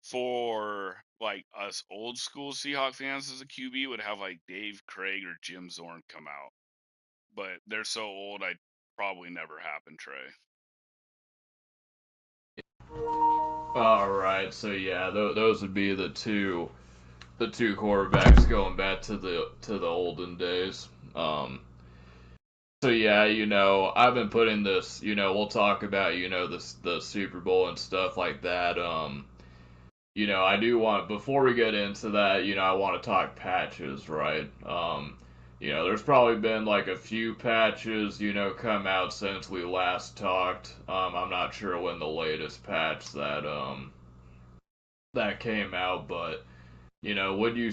for like us old school Seahawk fans as a QB would have like Dave Craig or Jim Zorn come out. But they're so old, I'd probably never happen, Trey. All right, so yeah, those would be the two quarterbacks going back to the olden days. So yeah, I've been putting this. We'll talk about the Super Bowl and stuff like that. I do want before we get into that, I want to talk patches, right? There's probably been like a few patches, come out since we last talked. I'm not sure when the latest patch that came out, but would you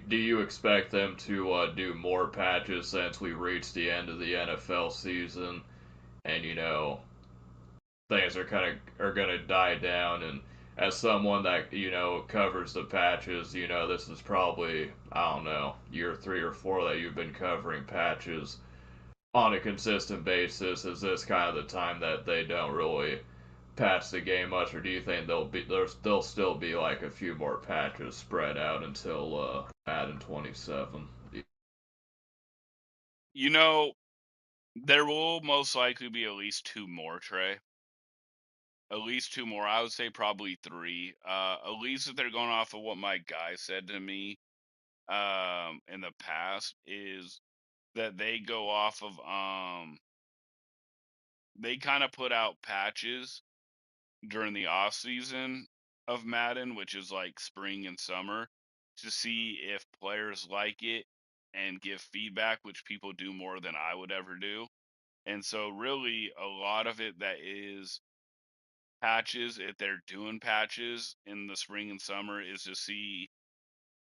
do you expect them to do more patches since we reached the end of the NFL season, and things are gonna die down? And as someone that covers the patches, this is probably, I don't know, year 3 or 4 that you've been covering patches. on a consistent basis, is this kind of the time that they don't really patch the game much, or do you think there'll still be like a few more patches spread out until Madden 27? You know, there will most likely be at least two more, Trey. At least two more. I would say probably three. At least if they're going off of what my guy said to me in the past, is that they go off of they kind of put out patches during the off season of Madden, which is like spring and summer, to see if players like it and give feedback, which people do more than I would ever do. And so really a lot of it that is patches, if they're doing patches in the spring and summer, is to see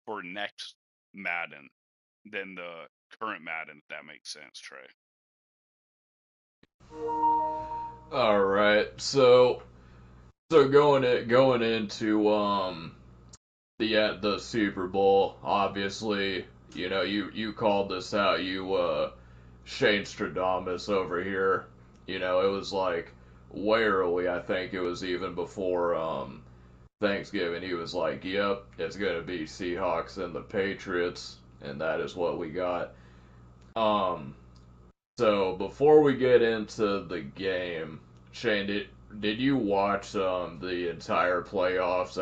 for next Madden than the current Madden, if that makes sense, Trey. All right, so going into the Super Bowl, obviously, you called this out. Shane Stradamus over here. It was like way early. I think it was even before Thanksgiving. He was like, "Yep, it's gonna be Seahawks and the Patriots," and that is what we got. Um, so before we get into the game, Shane, did you watch the entire playoffs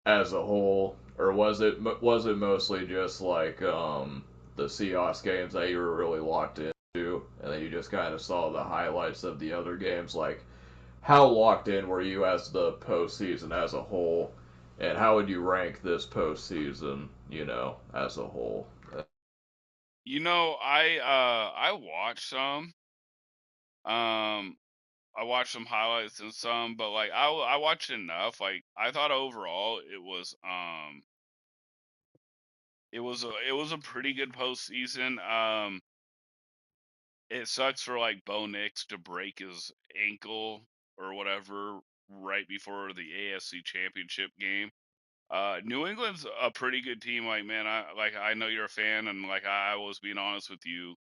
as a whole, or was it mostly just like the Seahawks games that you were really locked into, and then you just kind of saw the highlights of the other games? Like, how locked in were you as the postseason as a whole, and how would you rank this postseason, as a whole? I watched some. Um, I watched some highlights and some, but like I watched enough. Like I thought overall it was a pretty good postseason. It sucks for like Bo Nix to break his ankle or whatever right before the AFC Championship game. New England's a pretty good team. Like man, I know you're a fan, and like I was being honest with you,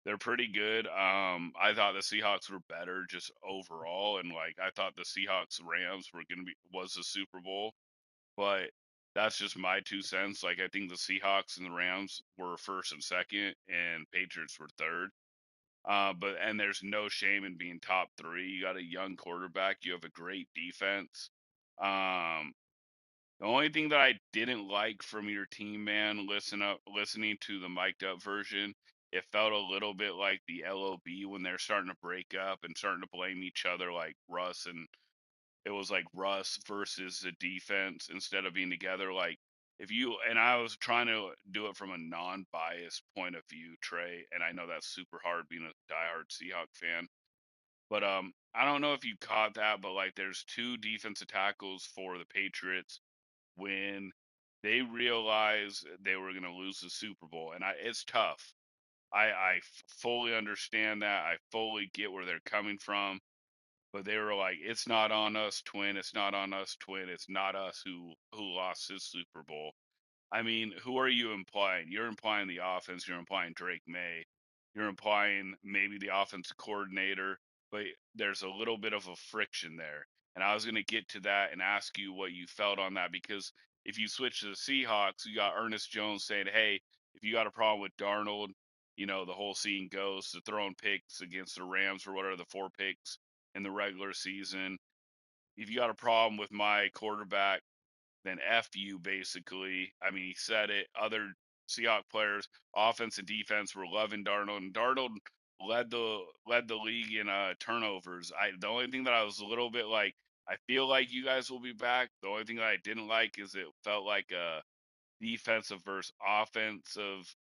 they're pretty good. I thought the Seahawks were better just overall, and like I thought the Seahawks Rams were gonna be was the Super Bowl, but that's just my 2 cents. Like I think the Seahawks and the Rams were first and second, and Patriots were third. But there's no shame in being top three. You got a young quarterback. You have a great defense. Um, the only thing that I didn't like from your team, man, listening to the mic'd up version, it felt a little bit like the LOB when they're starting to break up and starting to blame each other, like Russ, and it was like Russ versus the defense instead of being together. Like if you and I was trying to do it from a non-biased point of view, Trey, and I know that's super hard being a diehard Seahawk fan, but I don't know if you caught that, but like there's two defensive tackles for the Patriots when they realized they were going to lose the Super Bowl, and it's tough. I fully understand that. I fully get where they're coming from, but they were like, "It's not on us, twin. It's not on us, twin. It's not us who lost this Super Bowl." I mean, who are you implying? You're implying the offense. You're implying Drake May. You're implying maybe the offensive coordinator, but there's a little bit of a friction there. And I was going to get to that and ask you what you felt on that because if you switch to the Seahawks, you got Ernest Jones saying, hey, if you got a problem with Darnold, the whole scene goes to throwing picks against the Rams or whatever, the 4 picks in the regular season. If you got a problem with my quarterback, then F you, basically. I mean, he said it. Other Seahawks players, offense and defense, were loving Darnold, and Darnold led the league in turnovers. The only thing that I was a little bit like, I feel like you guys will be back. The only thing that I didn't like is it felt like a defensive versus offensive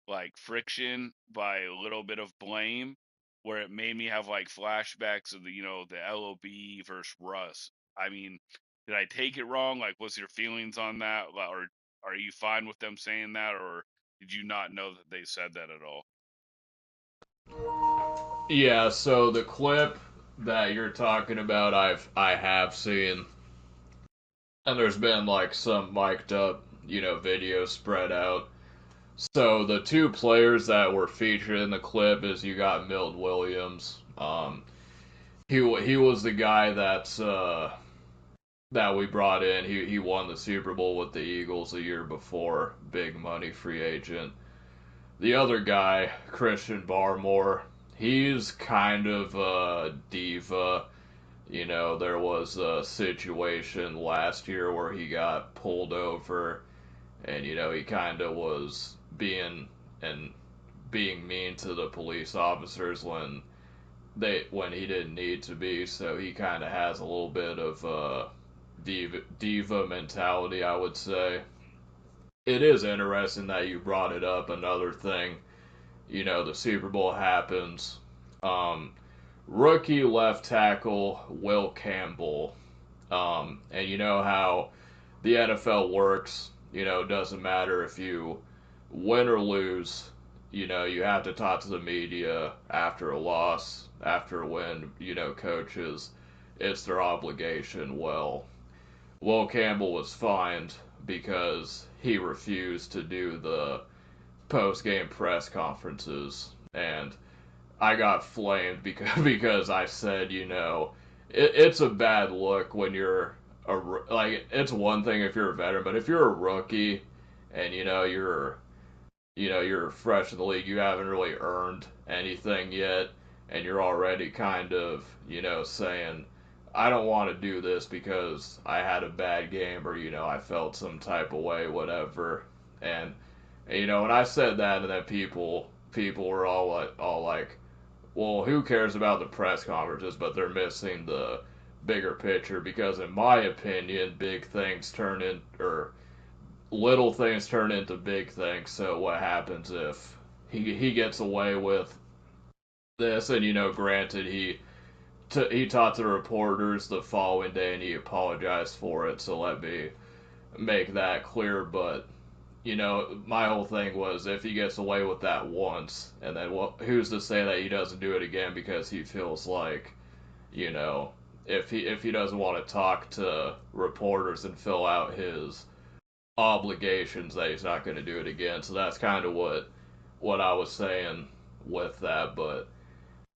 like friction by a little bit of blame, where it made me have like flashbacks of the LOB versus Russ. I mean, did I take it wrong? Like, what's your feelings on that? Or are you fine with them saying that, or did you not know that they said that at all? Yeah, so the clip that you're talking about, I have seen, and there's been like some mic'd up, videos spread out. So the two players that were featured in the clip is you got Milt Williams. He was the guy that we brought in. He won the Super Bowl with the Eagles a year before, big money free agent. The other guy, Christian Barmore, he's kind of a diva. You know, there was a situation last year where he got pulled over, and you know he kind of was and being mean to the police officers when he didn't need to be. So he kind of has a little bit of a diva mentality, I would say. It is interesting that you brought it up. Another thing, you know, the Super Bowl happens. Um, Rookie left tackle Will Campbell. And you know how the NFL works. You know, it doesn't matter if you win or lose. You know, you have to talk to the media after a loss, after a win. You know, coaches, it's their obligation. Well, Will Campbell was fined because he refused to do the post game press conferences, and I got flamed because I said, you know, it's a bad look when you're like it's one thing if you're a veteran, but if you're a rookie and you're fresh in the league, you haven't really earned anything yet, and you're already kind of saying, I don't want to do this because I had a bad game or I felt some type of way, whatever, and when I said that, and then people were all like, well, who cares about the press conferences? But they're missing the bigger picture because, in my opinion, big things turn in or little things turn into big things. So what happens if he gets away with this? And granted, he talked to the reporters the following day and he apologized for it. So let me make that clear. But my whole thing was if he gets away with that once, and then who's to say that he doesn't do it again because he feels like, you know, if he doesn't want to talk to reporters and fill out his obligations, that he's not going to do it again. So that's kind of what I was saying with that, but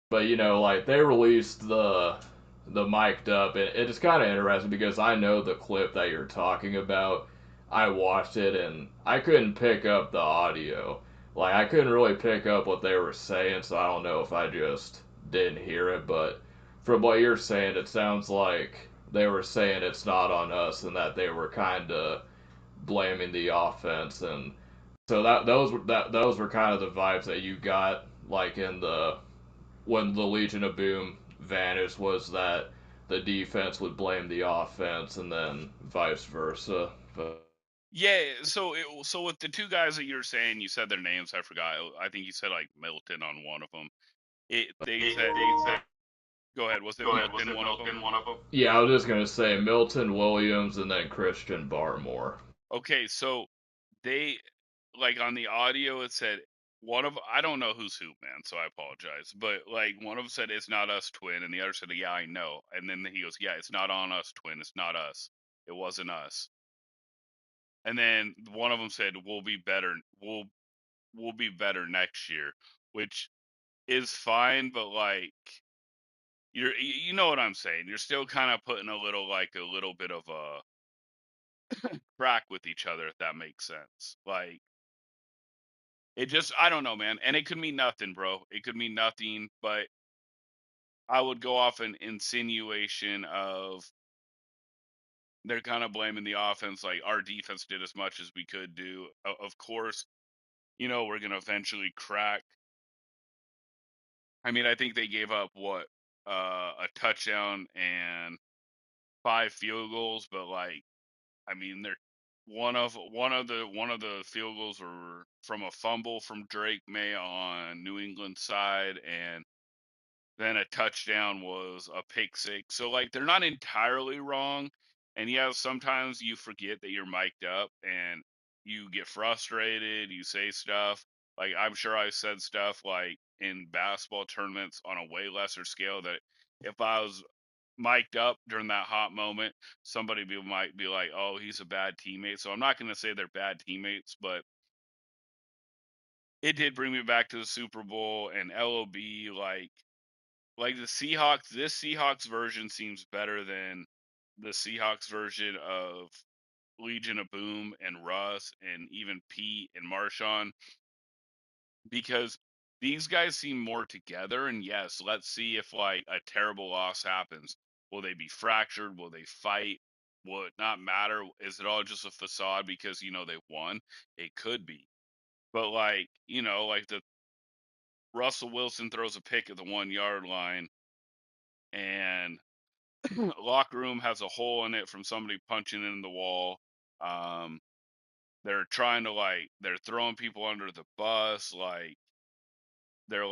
like they released the mic'd up, and it's kind of interesting because I know the clip that you're talking about. I watched it and I couldn't pick up the audio. Like I couldn't really pick up what they were saying, so I don't know if I just didn't hear it. But from what you're saying, it sounds like they were saying it's not on us, and that they were kind of blaming the offense, and so those were kind of the vibes that you got, like in the when the Legion of Boom vanished, was that the defense would blame the offense and then vice versa. But Yeah, so with the two guys that you're saying, you said their names. I forgot. I think you said like Milton on one of them. They said, go ahead. Was it Milton one of them? yeah, I was just gonna say Milton Williams and then Christian Barmore. Okay, so they like on the audio it said one of I don't know who's who, man. So I apologize, but like one of them said it's not us, twin, and the other said yeah I know, and then he goes yeah it's not on us, twin. It's not us. It wasn't us. And then one of them said we'll be better. We'll be better next year, which is fine, but like you know what I'm saying. You're still kind of putting a little bit of a crack with each other, if that makes sense. Like it just I don't know, man. And it could mean nothing, bro. It could mean nothing, but I would go off an insinuation of they're kind of blaming the offense, like our defense did as much as we could do. Of course, we're gonna eventually crack. I mean, I think they gave up what a touchdown and 5 field goals, but like I mean, they're one of the field goals were from a fumble from Drake May on New England side, and then a touchdown was a pick six. So like they're not entirely wrong. And yeah, sometimes you forget that you're mic'd up and you get frustrated, you say stuff. Like I'm sure I said stuff like in basketball tournaments on a way lesser scale that if I was mic'd up during that hot moment, might be like, "Oh, he's a bad teammate." So I'm not going to say they're bad teammates, but it did bring me back to the Super Bowl and LOB. Like the Seahawks, this Seahawks version seems better than the Seahawks version of Legion of Boom and Russ and even Pete and Marshawn, because these guys seem more together. And yes, let's see if like a terrible loss happens. Will they be fractured? Will they fight? Will it not matter? Is it all just a facade because they won? It could be. But like, like the Russell Wilson throws a pick at the 1 yard line and locker room has a hole in it from somebody punching in the wall. Um, they're trying to they're throwing people under the bus. They're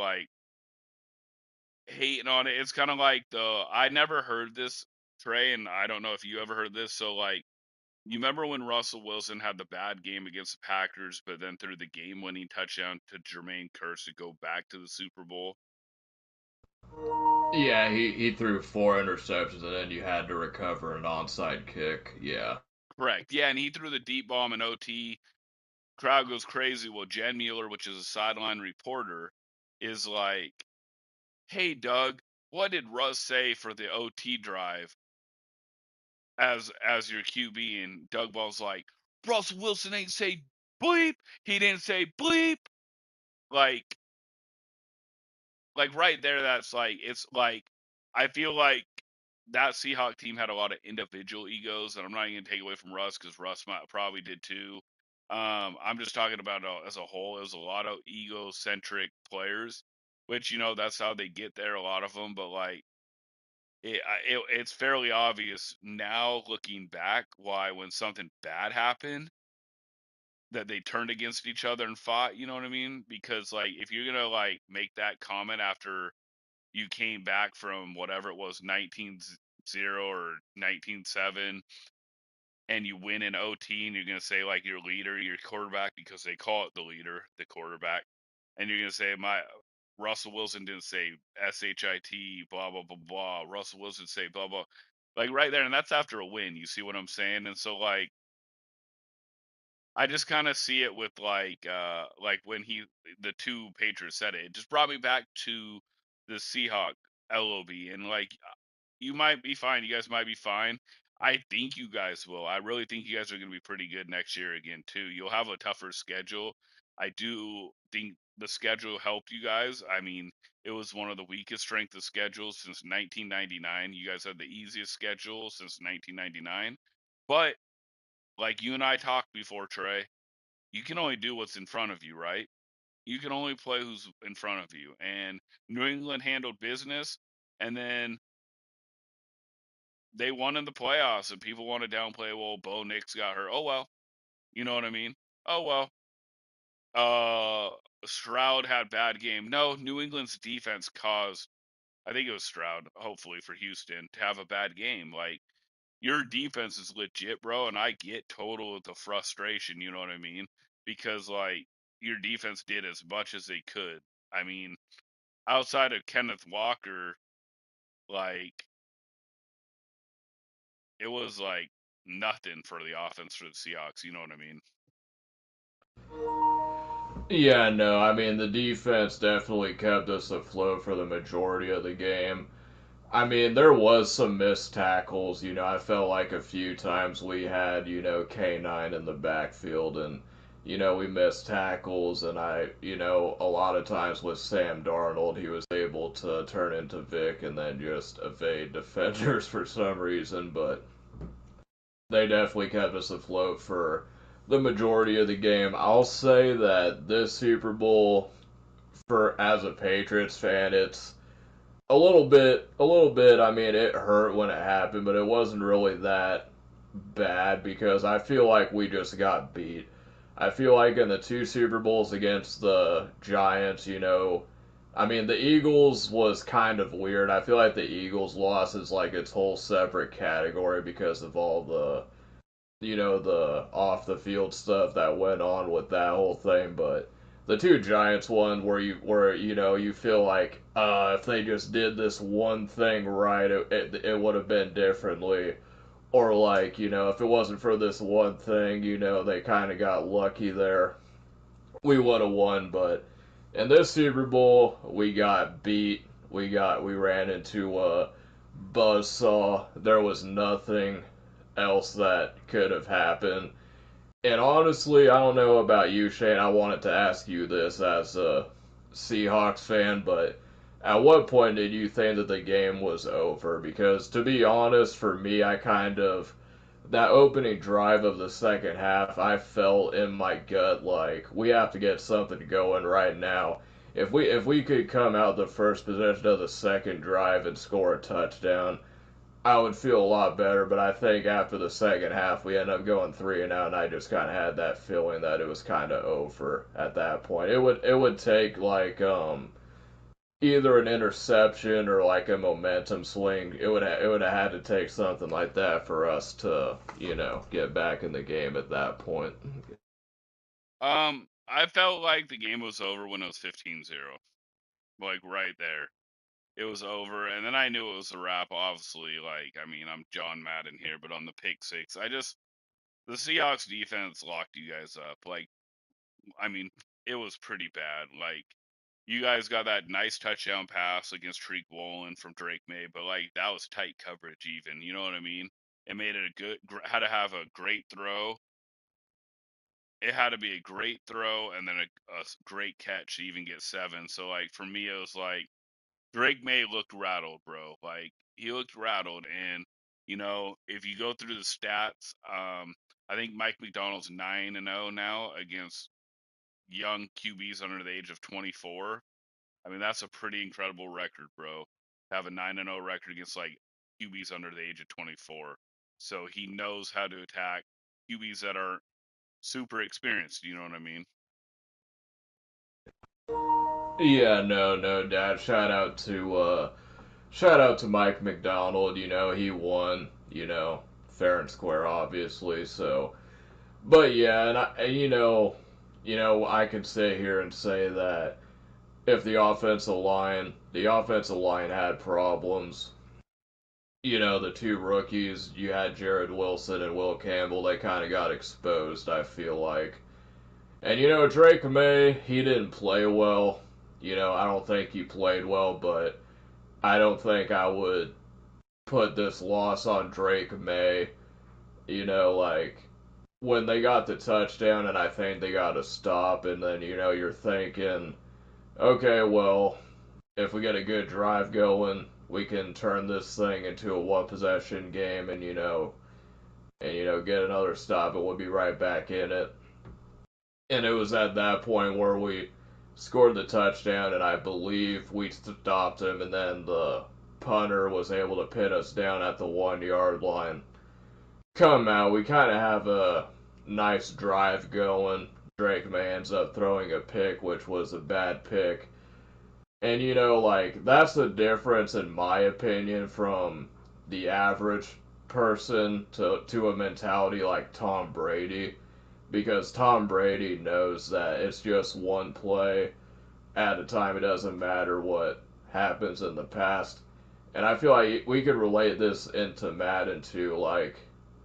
hating on it. It's kind of like I never heard this, Trey, and I don't know if you ever heard this. So you remember when Russell Wilson had the bad game against the Packers, but then threw the game-winning touchdown to Jermaine Kearse to go back to the Super Bowl? Yeah, he threw 4 interceptions and then you had to recover an onside kick. Yeah. Correct. Yeah, and he threw the deep bomb in OT. Crowd goes crazy. Well, Jen Mueller, which is a sideline reporter, is like, "Hey, Doug, what did Russ say for the OT drive as your QB?" And Doug Ball's like, "Russell Wilson ain't say bleep. He didn't say bleep." Like, right there, that's it's like I feel like that Seahawk team had a lot of individual egos, and I'm not even gonna take away from Russ because Russ probably did too. I'm just talking about as a whole. It was a lot of egocentric players, which that's how they get there. A lot of them, but it's fairly obvious now looking back why when something bad happened that they turned against each other and fought. You know what I mean? Because if you're gonna make that comment after you came back from whatever it was 19-0 or 19-7 and you win in OT and you're going to say your leader, your quarterback, because they call it the leader, the quarterback, and you're going to say my Russell Wilson didn't say SHIT blah blah blah blah, Russell Wilson say blah blah, right there, and that's after a win. You see what I'm saying? And so I just kind of see it with when the two Patriots said it. It just brought me back to the Seahawk LOB, and you might be fine. You guys might be fine. I think you guys will. I really think you guys are going to be pretty good next year again too. You'll have a tougher schedule. I do think the schedule helped you guys. I mean, it was one of the weakest strength of schedules since 1999. You guys had the easiest schedule since 1999, but like you and I talked before, Trey, you can only do what's in front of you, right? You can only play who's in front of you. And New England handled business, and then they won in the playoffs, and people want to downplay, well, Bo Nix got hurt. Oh, well. You know what I mean? Oh, well. Stroud had bad game. No, New England's defense caused, I think it was Stroud, hopefully for Houston, to have a bad game. Your defense is legit, bro, and I get total the frustration, you know what I mean? Because your defense did as much as they could. I mean, outside of Kenneth Walker, like it was nothing for the offense for the Seahawks, you know what I mean? Yeah, no, I mean, the defense definitely kept us afloat for the majority of the game. I mean, there was some missed tackles. I felt like a few times we had, K9 in the backfield and, we missed tackles. And a lot of times with Sam Darnold, he was able to turn into Vic and then just evade defenders for some reason. But they definitely kept us afloat for the majority of the game. I'll say that this Super Bowl, for as a Patriots fan, it's a little bit. I mean, it hurt when it happened, but it wasn't really that bad because I feel like we just got beat. I feel like in the two Super Bowls against the Giants, I mean, the Eagles was kind of weird. I feel like the Eagles loss is like its whole separate category because of all the off the field stuff that went on with that whole thing. But the two Giants one where you feel like if they just did this one thing right, it would have been differently. Or if it wasn't for this one thing, they kind of got lucky there. we would have won. But in this Super Bowl, we got beat. We ran into a buzzsaw. There was nothing else that could have happened. And honestly, I don't know about you, Shane. I wanted to ask you this as a Seahawks fan, but at what point did you think that the game was over? Because to be honest, for me, that opening drive of the second half, I felt in my gut like we have to get something going right now. If we could come out the first possession of the second drive and score a touchdown, I would feel a lot better. But I think after the second half, we ended up going 3-0, and I just kind of had that feeling that it was kind of over at that point. It would take like either an interception or like a momentum swing. It would have had to take something like that for us to get back in the game at that point. I felt like the game was over when it was 15-0. Like right there. It was over, and then I knew it was a wrap, obviously. Like, I mean, I'm John Madden here, but on the pick six, the Seahawks defense locked you guys up. Like, I mean, it was pretty bad. Like, you guys got that nice touchdown pass against Tariq Woolen from Drake May, but like, that was tight coverage even. You know what I mean? It made it had to have a great throw. It had to be a great throw and then a great catch to even get 7. So, like, for me, it was like, Drake May looked rattled, bro. Like, he looked rattled. And, if you go through the stats, I think Mike McDonald's 9-0 now against young QBs under the age of 24. I mean, that's a pretty incredible record, bro. To have a 9-0 record against, like, QBs under the age of 24. So he knows how to attack QBs that are super experienced. You know what I mean? Yeah, no doubt. Shout out to Mike McDonald. He won. Fair and square, obviously. So, but yeah, I could sit here and say that if the offensive line had problems. The two rookies, you had Jared Wilson and Will Campbell, they kind of got exposed, I feel like. And Drake May, he didn't play well. I don't think he played well, but I don't think I would put this loss on Drake May. Like when they got the touchdown and I think they got a stop, and then you're thinking, okay, well, if we get a good drive going, we can turn this thing into a one possession game, and get another stop, and we'll be right back in it. And it was at that point where we scored the touchdown, and I believe we stopped him, and then the punter was able to pin us down at the 1 yard line. Come out, we kind of have a nice drive going. Drake May ends up throwing a pick, which was a bad pick. And like, that's the difference, in my opinion, from the average person to a mentality like Tom Brady. Because Tom Brady knows that it's just one play at a time. It doesn't matter what happens in the past. And I feel like we could relate this into Madden too. Like,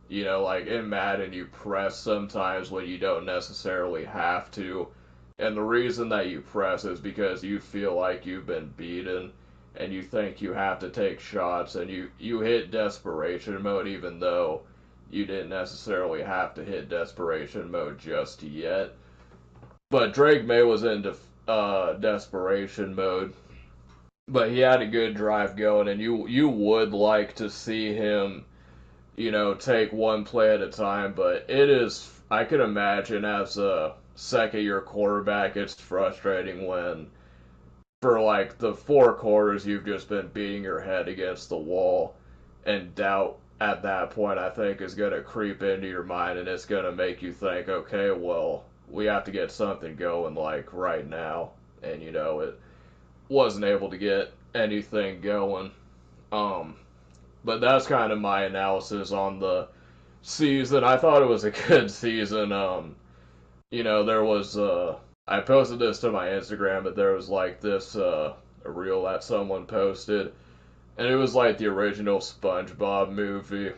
like in Madden, you press sometimes when you don't necessarily have to. And the reason that you press is because you feel like you've been beaten and you think you have to take shots, and you hit desperation mode even though you didn't necessarily have to hit desperation mode just yet. But Drake May was in desperation mode. But he had a good drive going, and you would like to see him, take one play at a time. But I can imagine as a second-year quarterback, it's frustrating when, for like the 4 quarters, you've just been beating your head against the wall, and doubt at that point, I think, is going to creep into your mind, and it's going to make you think, okay, well, we have to get something going, like, right now. And, it wasn't able to get anything going. But that's kind of my analysis on the season. I thought it was a good season. There was, I posted this to my Instagram, but there was, like, this, a reel that someone posted, and it was like the original SpongeBob movie.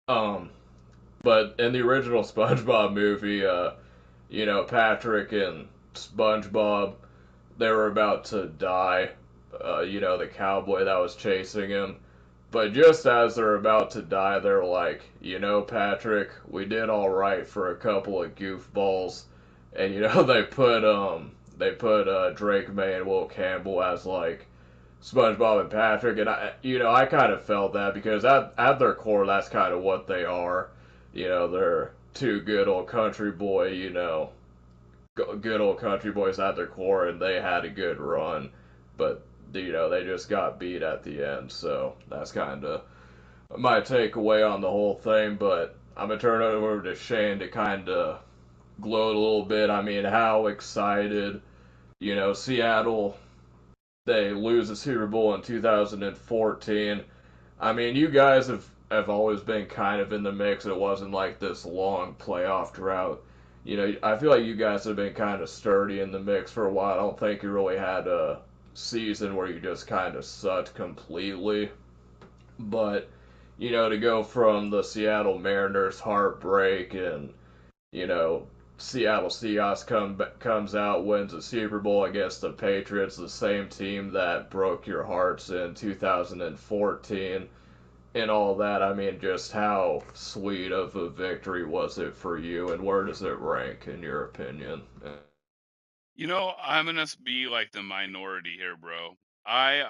But in the original SpongeBob movie, Patrick and SpongeBob, they were about to die. The cowboy that was chasing him. But just as they're about to die, they're like, Patrick, we did all right for a couple of goofballs, and they put Drake May and Will Campbell as like SpongeBob and Patrick, and I kind of felt that because at their core, that's kind of what they are. They're two good old country good old country boys at their core, and they had a good run, but they just got beat at the end. So that's kind of my takeaway on the whole thing. But I'm gonna turn it over to Shane to kind of gloat a little bit. I mean, how excited, Seattle, they lose the Super Bowl in 2014. I mean, you guys have always been kind of in the mix. It wasn't like this long playoff drought. I feel like you guys have been kind of sturdy in the mix for a while. I don't think you really had a season where you just kind of sucked completely. But, to go from the Seattle Mariners heartbreak and, you know, Seattle Seahawks comes out, wins the Super Bowl against the Patriots, the same team that broke your hearts in 2014, and all that. I mean, just how sweet of a victory was it for you, and where does it rank in your opinion? I'm gonna be like the minority here, bro. I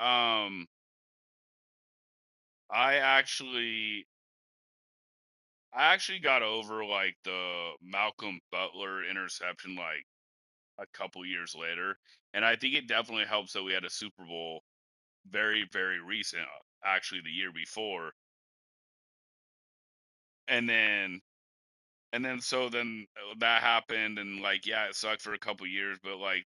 actually got over like the Malcolm Butler interception like a couple years later, and I think it definitely helps that we had a Super Bowl very, very recent, actually the year before, and then that happened, and like yeah, it sucked for a couple years, but like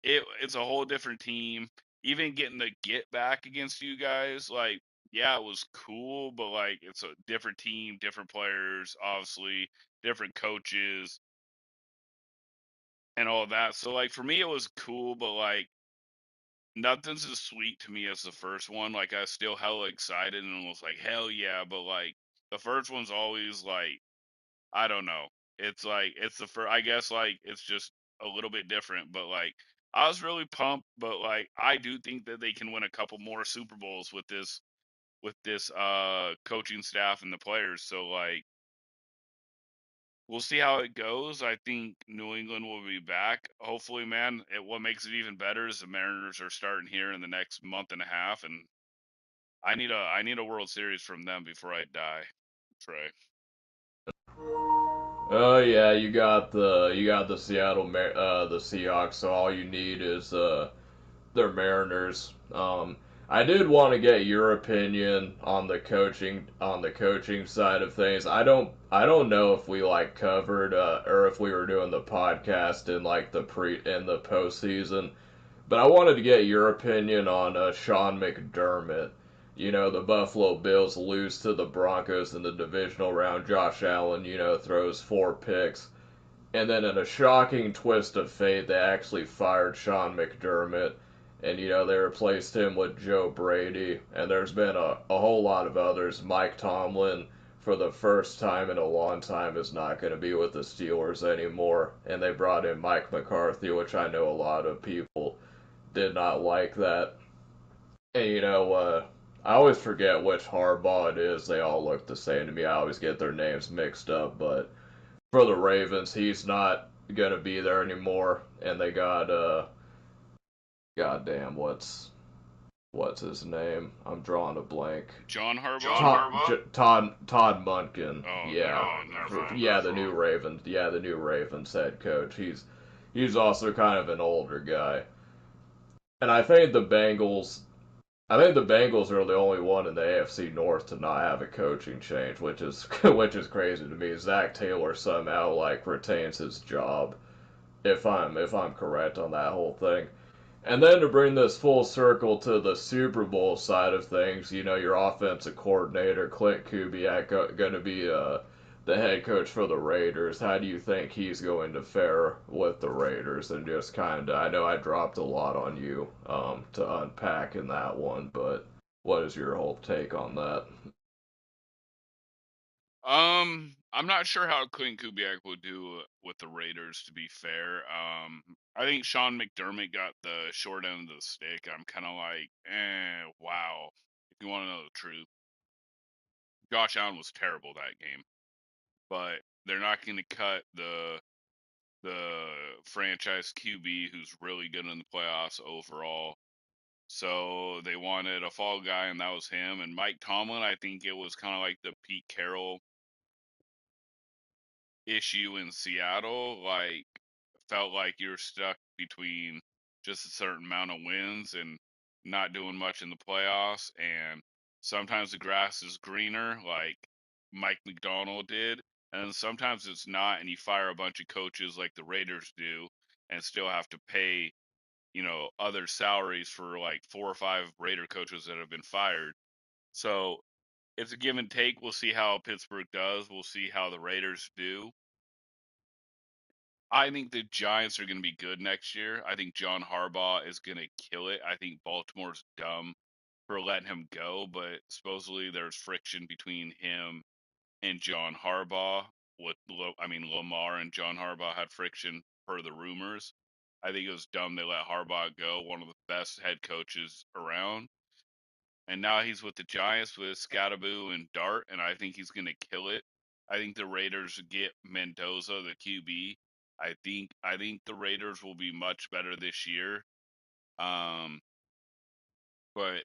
it's a whole different team. Even getting the get back against you guys, like yeah, it was cool, but like it's a different team, different players, obviously, different coaches and all that. So like for me it was cool, but like nothing's as sweet to me as the first one. Like I was still hella excited and was like, hell yeah, but like the first one's always like I don't know. It's like it's the first. I guess like it's just a little bit different, but like I was really pumped. But like I do think that they can win a couple more Super Bowls with this coaching staff and the players. So like we'll see how it goes. I think New England will be back. Hopefully, man. What makes it even better is the Mariners are starting here in the next month and a half, and I need a World Series from them before I die. Trey. Oh yeah, you got the the Seahawks. So all you need is their Mariners. I did want to get your opinion on the coaching side of things. I don't know if we like covered or if we were doing the podcast in like in the postseason, but I wanted to get your opinion on Sean McDermott. The Buffalo Bills lose to the Broncos in the divisional round. Josh Allen, throws 4 picks. And then in a shocking twist of fate, they actually fired Sean McDermott. And, they replaced him with Joe Brady. And there's been a whole lot of others. Mike Tomlin, for the first time in a long time, is not going to be with the Steelers anymore. And they brought in Mike McCarthy, which I know a lot of people did not like that. And, I always forget which Harbaugh it is. They all look the same to me. I always get their names mixed up. But for the Ravens, he's not gonna be there anymore, and they got goddamn, what's his name? I'm drawing a blank. John Harbaugh. Todd Monken. Oh, Yeah, never mind. yeah, the new Ravens. Yeah, the new Ravens head coach. He's also kind of an older guy, and I think the Bengals are the only one in the AFC North to not have a coaching change, which is which is crazy to me. Zach Taylor somehow like retains his job, if I'm correct on that whole thing. And then to bring this full circle to the Super Bowl side of things, your offensive coordinator Clint Kubiak going to be the head coach for the Raiders. How do you think he's going to fare with the Raiders? And just kind of, I know I dropped a lot on you to unpack in that one, but what is your whole take on that? I'm not sure how Clint Kubiak will do with the Raiders. To be fair, I think Sean McDermott got the short end of the stick. I'm kind of like, wow. If you want to know the truth, Josh Allen was terrible that game, but they're not going to cut the franchise QB who's really good in the playoffs overall. So they wanted a fall guy, and that was him. And Mike Tomlin, I think it was kind of like the Pete Carroll issue in Seattle. Like, felt like you're stuck between just a certain amount of wins and not doing much in the playoffs. And sometimes the grass is greener, like Mike McDonald did. And sometimes it's not, and you fire a bunch of coaches like the Raiders do and still have to pay, other salaries for like 4 or 5 Raider coaches that have been fired. So it's a give and take. We'll see how Pittsburgh does. We'll see how the Raiders do. I think the Giants are going to be good next year. I think John Harbaugh is going to kill it. I think Baltimore's dumb for letting him go, but supposedly there's friction between him and John Harbaugh. Lamar and John Harbaugh had friction per the rumors. I think it was dumb they let Harbaugh go, one of the best head coaches around. And now he's with the Giants with Scattaboo and Dart, and I think he's going to kill it. I think the Raiders get Mendoza, the QB. I think the Raiders will be much better this year. Um, but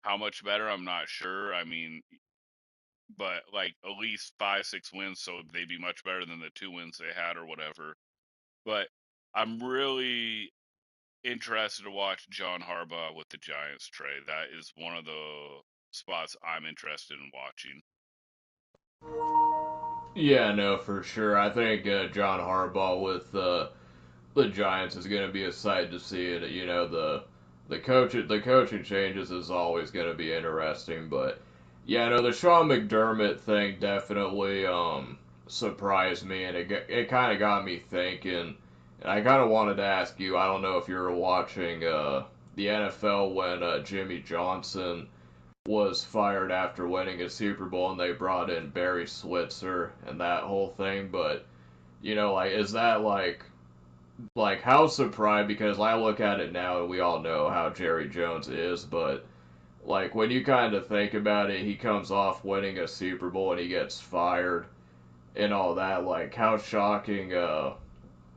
how much better, I'm not sure. I mean, but like at least 5, 6 wins, so they'd be much better than the 2 wins they had or whatever. But I'm really interested to watch John Harbaugh with the Giants, Trey. That is one of the spots I'm interested in watching. Yeah, no, for sure. I think John Harbaugh with the Giants is going to be a sight to see. It, the coaching changes is always going to be interesting. But yeah, no, the Sean McDermott thing definitely surprised me, and it kind of got me thinking. And I kind of wanted to ask you. I don't know if you were watching the NFL when Jimmy Johnson was fired after winning a Super Bowl, and they brought in Barry Switzer and that whole thing. But like, is that like how surprised? Because I look at it now and we all know how Jerry Jones is, but like when you kind of think about it, he comes off winning a Super Bowl and he gets fired and all that. Like how shocking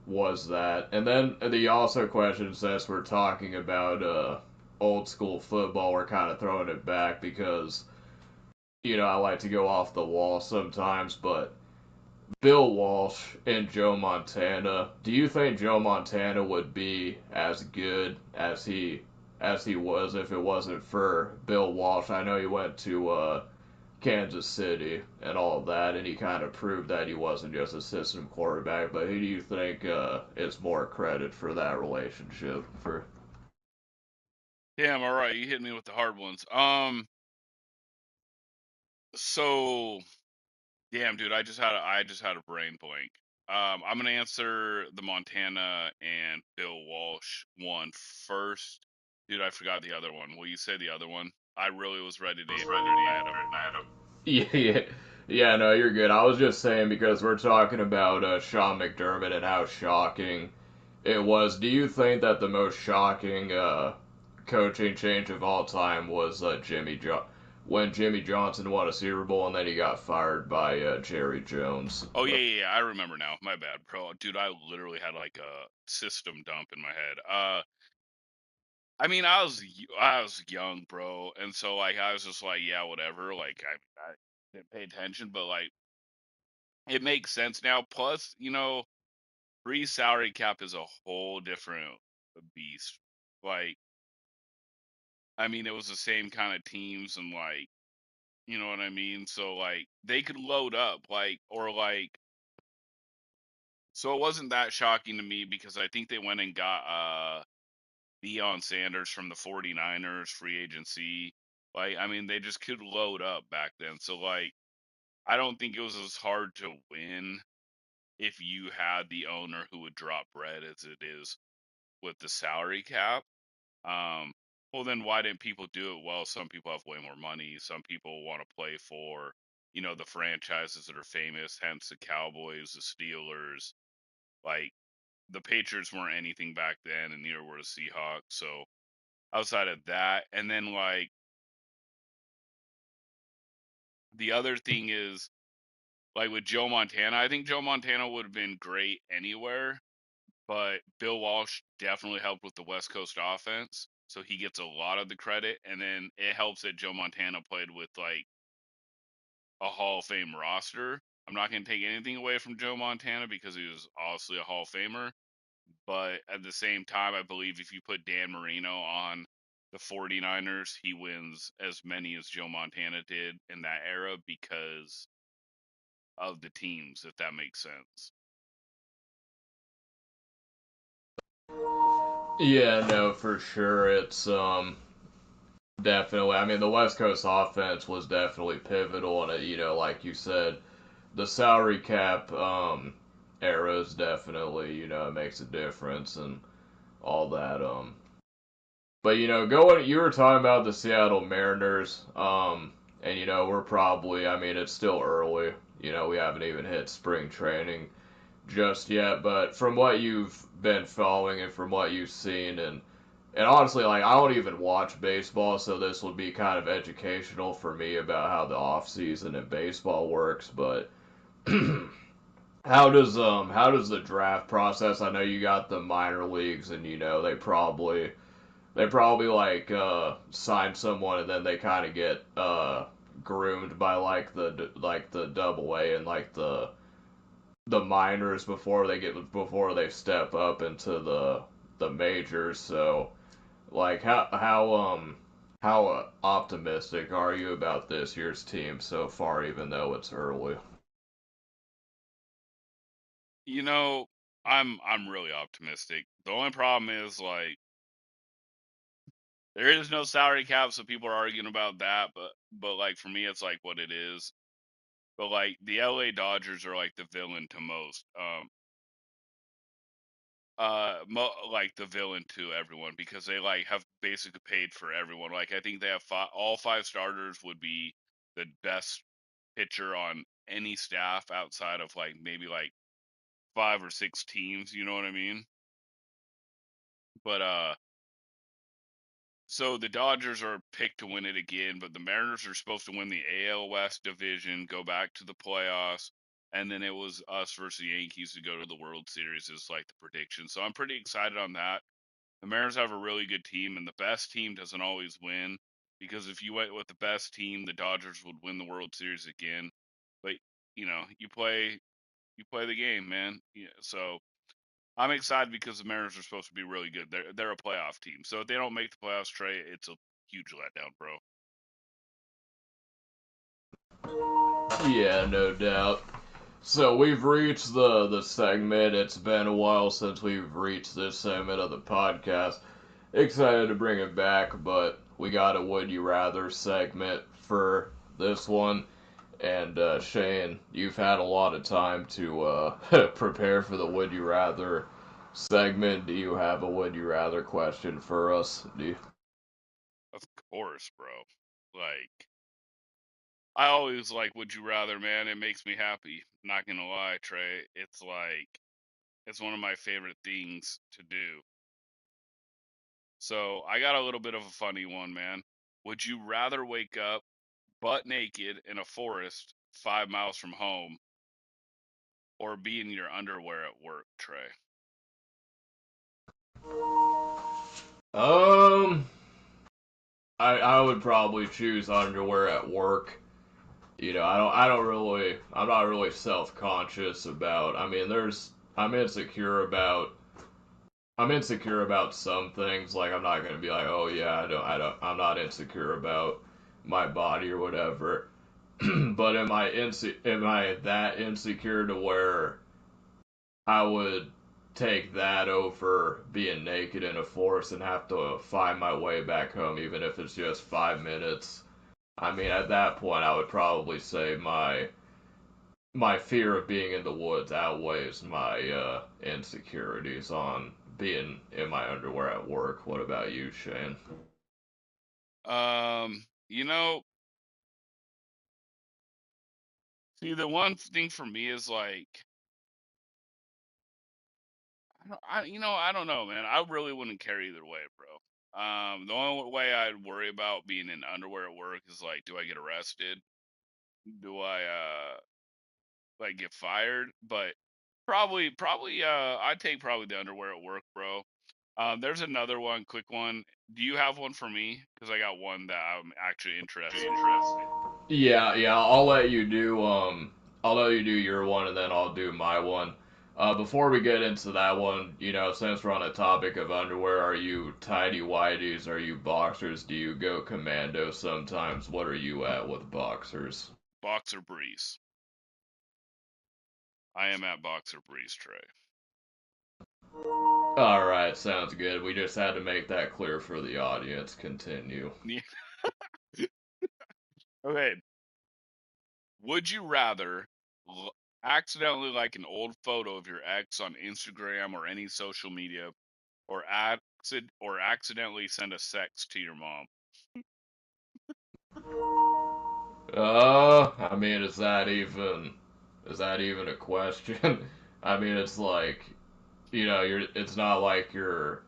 was that? And then the also question, since we're talking about old school football, we're kind of throwing it back because I like to go off the wall sometimes, but Bill Walsh and Joe Montana. Do you think Joe Montana would be as good as he was if it wasn't for Bill Walsh? I know he went to Kansas City and all of that, and he kind of proved that he wasn't just a system quarterback. But who do you think is more credit for that relationship? For Damn, all right, you hit me with the hard ones. So damn, dude, I just had a brain blank. I'm gonna answer the Montana and Bill Walsh one first. Dude, I forgot the other one. Will you say the other one? I really was ready to answer it, and I had a yeah, yeah, yeah, no, you're good. I was just saying because we're talking about Sean McDermott and how shocking it was. Do you think that the most shocking coaching change of all time was when Jimmy Johnson won a Super Bowl and then he got fired by Jerry Jones? Oh yeah, I remember now. My bad, bro. Dude, I literally had like a system dump in my head. I mean, I was young, bro, and so like I was just like, yeah, whatever. Like I didn't pay attention, but like it makes sense now. Plus, free salary cap is a whole different beast. Like, I mean, it was the same kind of teams, and like, you know what I mean. So like they could load up, like, or like, so it wasn't that shocking to me because I think they went and got Deion Sanders from the 49ers free agency. Like, I mean, they just could load up back then. So, like, I don't think it was as hard to win if you had the owner who would drop bread as it is with the salary cap. Um, well, then why didn't people do it? Well, some people have way more money. Some people want to play for the franchises that are famous, hence the Cowboys, the Steelers. Like, the Patriots weren't anything back then, and neither were the Seahawks. So outside of that, and then like the other thing is like with Joe Montana, I think Joe Montana would have been great anywhere, but Bill Walsh definitely helped with the West Coast offense. So he gets a lot of the credit, and then it helps that Joe Montana played with like a Hall of Fame roster. I'm not going to take anything away from Joe Montana because he was obviously a Hall of Famer, but at the same time, I believe if you put Dan Marino on the 49ers, he wins as many as Joe Montana did in that era because of the teams, if that makes sense. Yeah, no, for sure. It's definitely. I mean, the West Coast offense was definitely pivotal, and like you said, the salary cap era is definitely it makes a difference and all that. But going, you were talking about the Seattle Mariners, and we're probably. I mean, it's still early. We haven't even hit spring training just yet, but from what you've been following and from what you've seen and honestly, like I don't even watch baseball, so this would be kind of educational for me about how the off season in baseball works. But how does the draft process? I know you got the minor leagues, and they probably like sign someone, and then they kind of get groomed by like the double A and like the minors before they step up into the majors. So like how optimistic are you about this year's team so far, even though it's early? You know, I'm really optimistic. The only problem is like there is no salary cap, so people are arguing about that. But like for me, it's like what it is. But like the LA Dodgers are like the villain to most. Like the villain to everyone because they like have basically paid for everyone. Like I think they have all five starters would be the best pitcher on any staff outside of like maybe like five or six teams. You know what I mean? But so the Dodgers are picked to win it again, but the Mariners are supposed to win the AL West division, go back to the playoffs, and then it was us versus the Yankees to go to the World Series is like the prediction. So I'm pretty excited on that. The Mariners have a really good team, and the best team doesn't always win because if you went with the best team, the Dodgers would win the World Series again. But you play the game, man. Yeah, so I'm excited because the Mariners are supposed to be really good. They're a playoff team. So if they don't make the playoffs, Trey, it's a huge letdown, bro. Yeah, no doubt. So we've reached the segment. It's been a while since we've reached this segment of the podcast. Excited to bring it back, but we got a Would You Rather segment for this one. And Shane, you've had a lot of time to prepare for the Would You Rather segment. Do you have a Would You Rather question for us? Do you? Of course, bro. Like I always like Would You Rather, man. It makes me happy. Not gonna lie, Trey. It's like it's one of my favorite things to do. So I got a little bit of a funny one, man. Would you rather wake up butt naked in a forest 5 miles from home or be in your underwear at work, Trey? Um, I would probably choose underwear at work. I'm not really self conscious about. I mean, I'm insecure about some things. Like I'm not gonna be like, oh yeah, I'm not insecure about my body or whatever. But am I that insecure to where I would take that over being naked in a forest and have to find my way back home, even if it's just 5 minutes? I mean, at that point, I would probably say my fear of being in the woods outweighs my insecurities on being in my underwear at work. What about you, Shane? You know, See, the one thing for me is like, I don't know, man. I really wouldn't care either way, bro. The only way I'd worry about being in underwear at work is like, do I get arrested? Do I like get fired? But I'd take probably the underwear at work, bro. There's another one, quick one. Do you have one for me? Because I got one that I'm actually interested in. Yeah, I'll let you do your one and then I'll do my one. Before we get into that one, since we're on the topic of underwear, are you tidy whities? Are you boxers? Do you go commando sometimes? What are you at with boxers? Boxer Breeze. I am at Boxer Breeze, Trey. Alright, sounds good. We just had to make that clear for the audience. Continue. Yeah. Okay. Would you rather accidentally like an old photo of your ex on Instagram or any social media, or accidentally send a sext to your mom? I mean, is that even a question? I mean, it's like, it's not like you're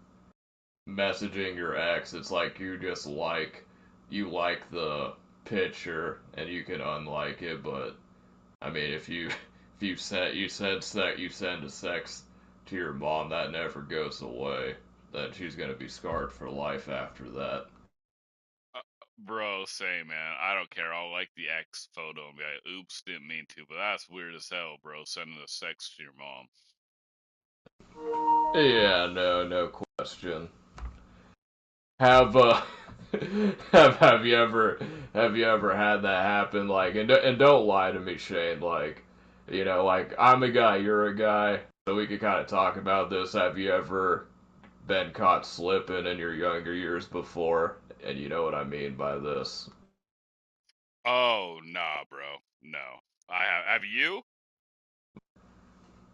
messaging your ex. It's like you like the picture and you can unlike it, but I mean, if you send a sex to your mom, that never goes away. Then she's gonna be scarred for life after that. Uh, Bro, say man, I don't care. I'll like the ex photo and be like, "Oops, didn't mean to," but that's weird as hell, bro. Sending a sext to your mom. Yeah, no question. Have have you ever had that happen? Like, and don't lie to me, Shane. Like I'm a guy, you're a guy, so we could kind of talk about this. Have you ever been caught slipping in your younger years before? And you know what I mean by this. Oh, nah, bro. No. I have. Have you?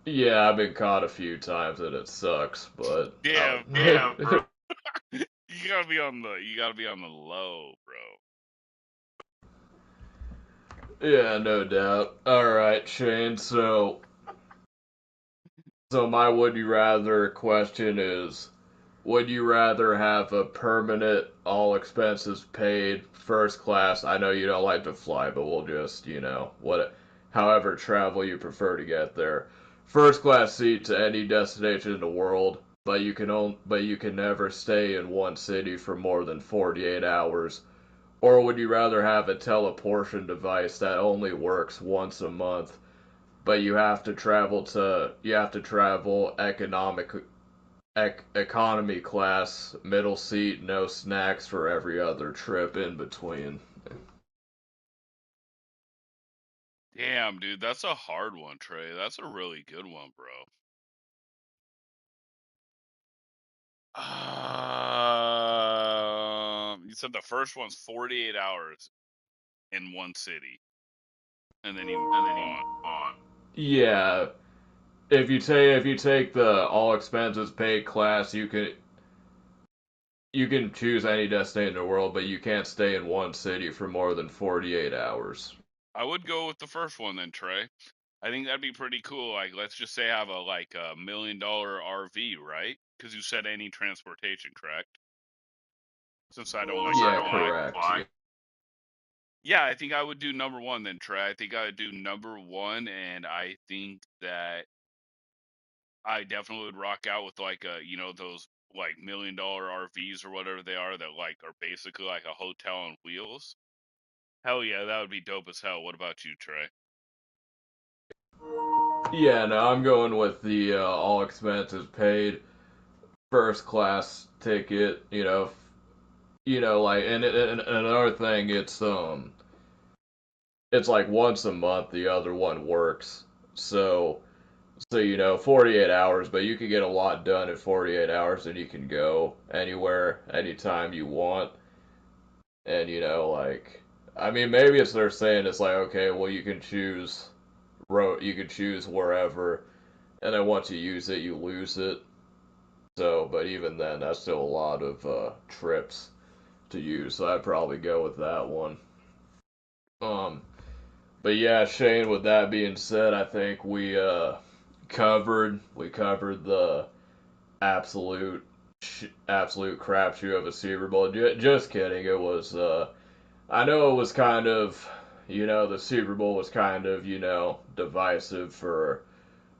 Yeah, I've been caught a few times and it sucks, but Yeah, bro. You gotta be on the low, bro. yeah, no doubt. All right, Shane. So my would you rather question is, would you rather have a permanent, all expenses paid, first class? I know you don't like to fly, but we'll just, however travel you prefer to get there. First class seat to any destination in the world, but you can never stay in one city for more than 48 hours. Or would you rather have a teleportation device that only works once a month, but you have to travel economy class, middle seat, no snacks for every other trip in between. Damn, dude, that's a hard one, Trey. That's a really good one, bro. You said the first one's 48 hours in one city, and then you move on. Yeah, if you take the all expenses paid class, you can choose any destination in the world, but you can't stay in one city for more than 48 hours. I would go with the first one then, Trey. I think that'd be pretty cool. Like, let's just say I have a $1 million RV, right? Because you said any transportation, correct? Since I don't like to Yeah, fly. correct. Yeah, I think I would do number one then, Trey. I think I would do number one, and I think that I definitely would rock out with those like $1 million RVs or whatever they are that like are basically like a hotel on wheels. Hell yeah, that would be dope as hell. What about you, Trey? Yeah, no, I'm going with the all expenses paid first class ticket. Like, and another thing, it's like once a month. The other one works, so 48 hours, but you can get a lot done in 48 hours, and you can go anywhere, anytime you want. And like, I mean, maybe it's they're saying it's like, okay, well, you can choose wherever, and then once you use it, you lose it. So, but even then, that's still a lot of trips to use. So I'd probably go with that one. Um, But yeah, Shane, with that being said, I think we covered the absolute absolute crapshoot of a Super Bowl. Just kidding. It was I know it was kind of the Super Bowl was kind of divisive for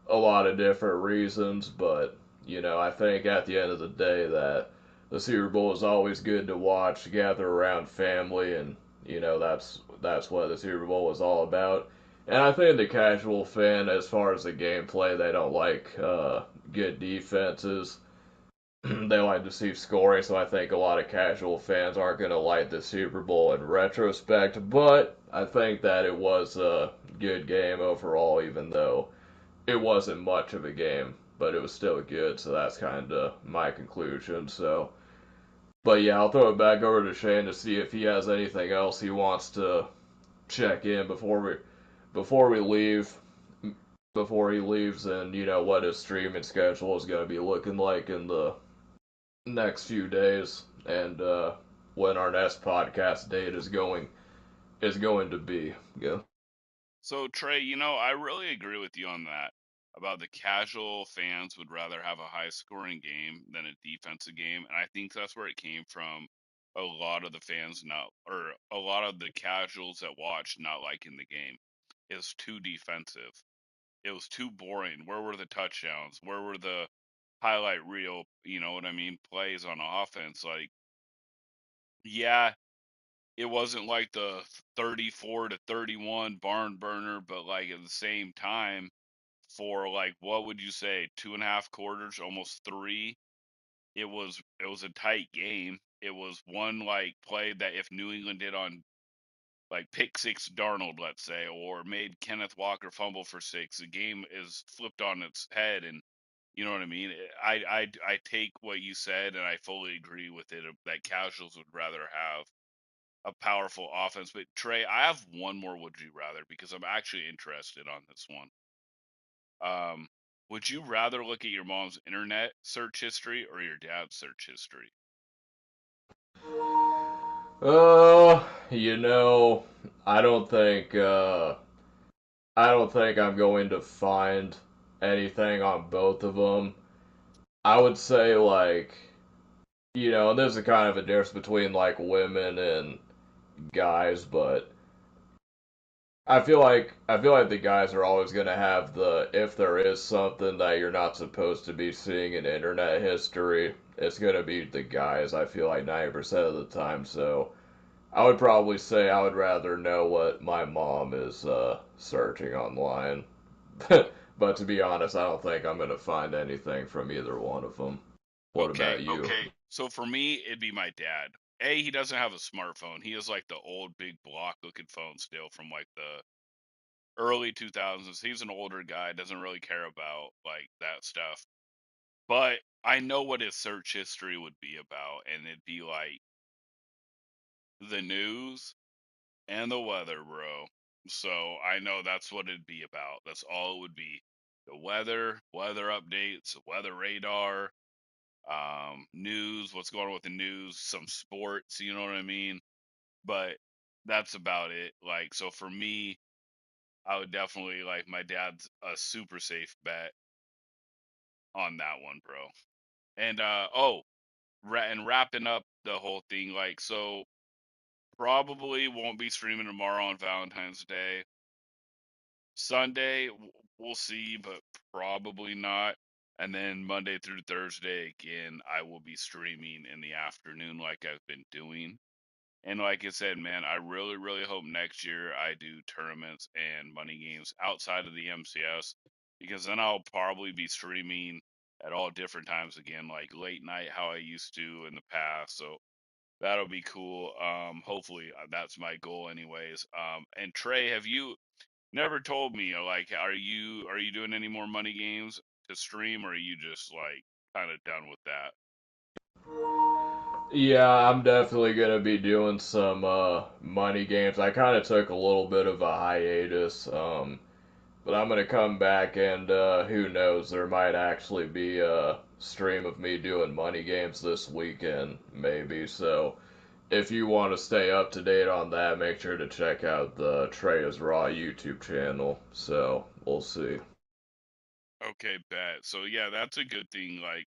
a lot of different reasons, but I think at the end of the day that the Super Bowl is always good to watch, gather around family, and that's what the Super Bowl was all about. And I think the casual fan, as far as the gameplay, they don't like good defenses. They like to see scoring, so I think a lot of casual fans aren't going to like the Super Bowl in retrospect. But I think that it was a good game overall, even though it wasn't much of a game, but it was still good. So that's kind of my conclusion. So, but yeah, I'll throw it back over to Shane to see if he has anything else he wants to check in before we leave. Before he leaves, and what his streaming schedule is going to be looking like in the next few days, and when our next podcast date is going to be. Yeah. So Trey, I really agree with you on that about the casual fans would rather have a high scoring game than a defensive game, and I think that's where it came from. A lot of the fans not, or a lot of the casuals that watch not liking the game. It was too defensive. It was too boring. Where were the touchdowns? Where were the highlight reel? You know what I mean? Plays on offense. Like, yeah, it wasn't like the 34-31 barn burner, but like at the same time, for like what would you say, 2.5 quarters, almost three, it was a tight game. It was one like play that if New England did on like pick six Darnold, let's say, or made Kenneth Walker fumble for six, the game is flipped on its head. And you know what I mean? I take what you said and I fully agree with it that casuals would rather have a powerful offense. But Trey, I have one more would you rather because I'm actually interested on this one. Would you rather look at your mom's internet search history or your dad's search history? Uh, you know, I don't think uh, I don't think I'm going to find anything on both of them. I would say like and there's a kind of a difference between like women and guys, but I feel like the guys are always gonna have the if there is something that you're not supposed to be seeing in internet history, it's gonna be the guys. I feel like 90% of the time. So I would probably say I would rather know what my mom is searching online. But to be honest, I don't think I'm gonna find anything from either one of them. What Okay. about you? So for me, it'd be my dad. He doesn't have a smartphone. He has like the old big block looking phone still from like the early 2000s. He's an older guy, doesn't really care about like that stuff. But I know what his search history would be about, and it'd be like the news and the weather, bro. So I know that's what it'd be about. That's all it would be. The weather updates, weather radar, news, what's going on with the news, some sports, you know what I mean? But that's about it. Like, so for me, I would definitely like my dad's a super safe bet on that one, bro. And and wrapping up the whole thing, like, so probably won't be streaming tomorrow on Valentine's Day. Sunday, we'll see, but probably not. And then Monday through Thursday, again, I will be streaming in the afternoon like I've been doing. And like I said, man, I really, really hope next year I do tournaments and money games outside of the MCS because then I'll probably be streaming at all different times again, like late night, how I used to in the past. So that'll be cool. Hopefully that's my goal, anyways. And Trey, have you never told me like are you doing any more money games to stream, or are you just like kind of done with that? Yeah, I'm definitely gonna be doing some money games. I kind of took a little bit of a hiatus, but I'm gonna come back and who knows, there might actually be a stream of me doing money games this weekend, maybe. So if you want to stay up to date on that, make sure to check out the Trey is Raw YouTube channel. So we'll see. Okay, bet. So yeah, that's a good thing. Like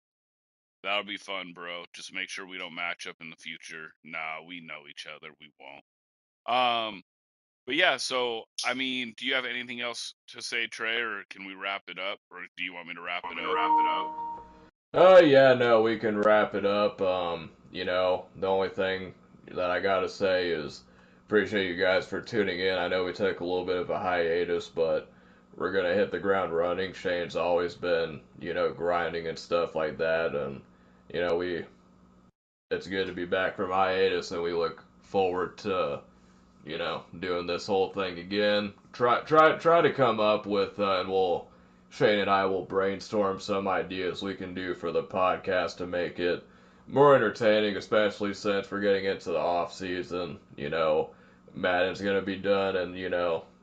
that'll be fun, bro. Just make sure we don't match up in the future. Nah, we know each other. We won't. But yeah. So I mean, do you have anything else to say, Trey, or can we wrap it up, or do you want me to wrap it up? Oh yeah, no, we can wrap it up. The only thing that I gotta say is appreciate you guys for tuning in. I know we took a little bit of a hiatus, but we're gonna hit the ground running. Shane's always been, grinding and stuff like that, and you know, we it's good to be back from hiatus, and we look forward to, doing this whole thing again. Try to come up with, and Shane and I will brainstorm some ideas we can do for the podcast to make it more entertaining, especially since we're getting into the off season. Madden's gonna be done, and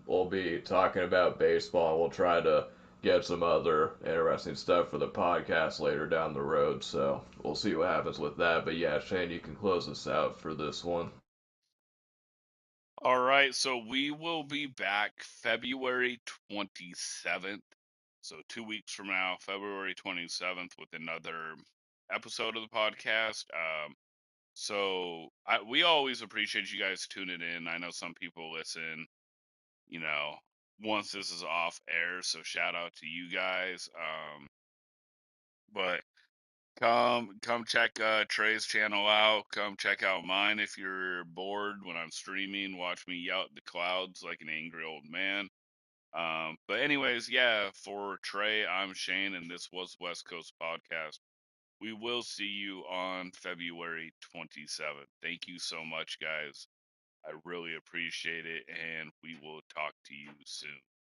we'll be talking about baseball, and we'll try to get some other interesting stuff for the podcast later down the road. So we'll see what happens with that. But yeah, Shane, you can close us out for this one. All right. So we will be back February 27th. So 2 weeks from now, February 27th, with another episode of the podcast. We always appreciate you guys tuning in. I know some people listen, you know, once this is off air. So shout out to you guys. But come check Trey's channel out. Come check out mine if you're bored when I'm streaming. Watch me yell at the clouds like an angry old man. But anyways, yeah, for Trey, I'm Shane, and this was West Coast Podcast. We will see you on February 27th. Thank you so much, guys. I really appreciate it, and we will talk to you soon.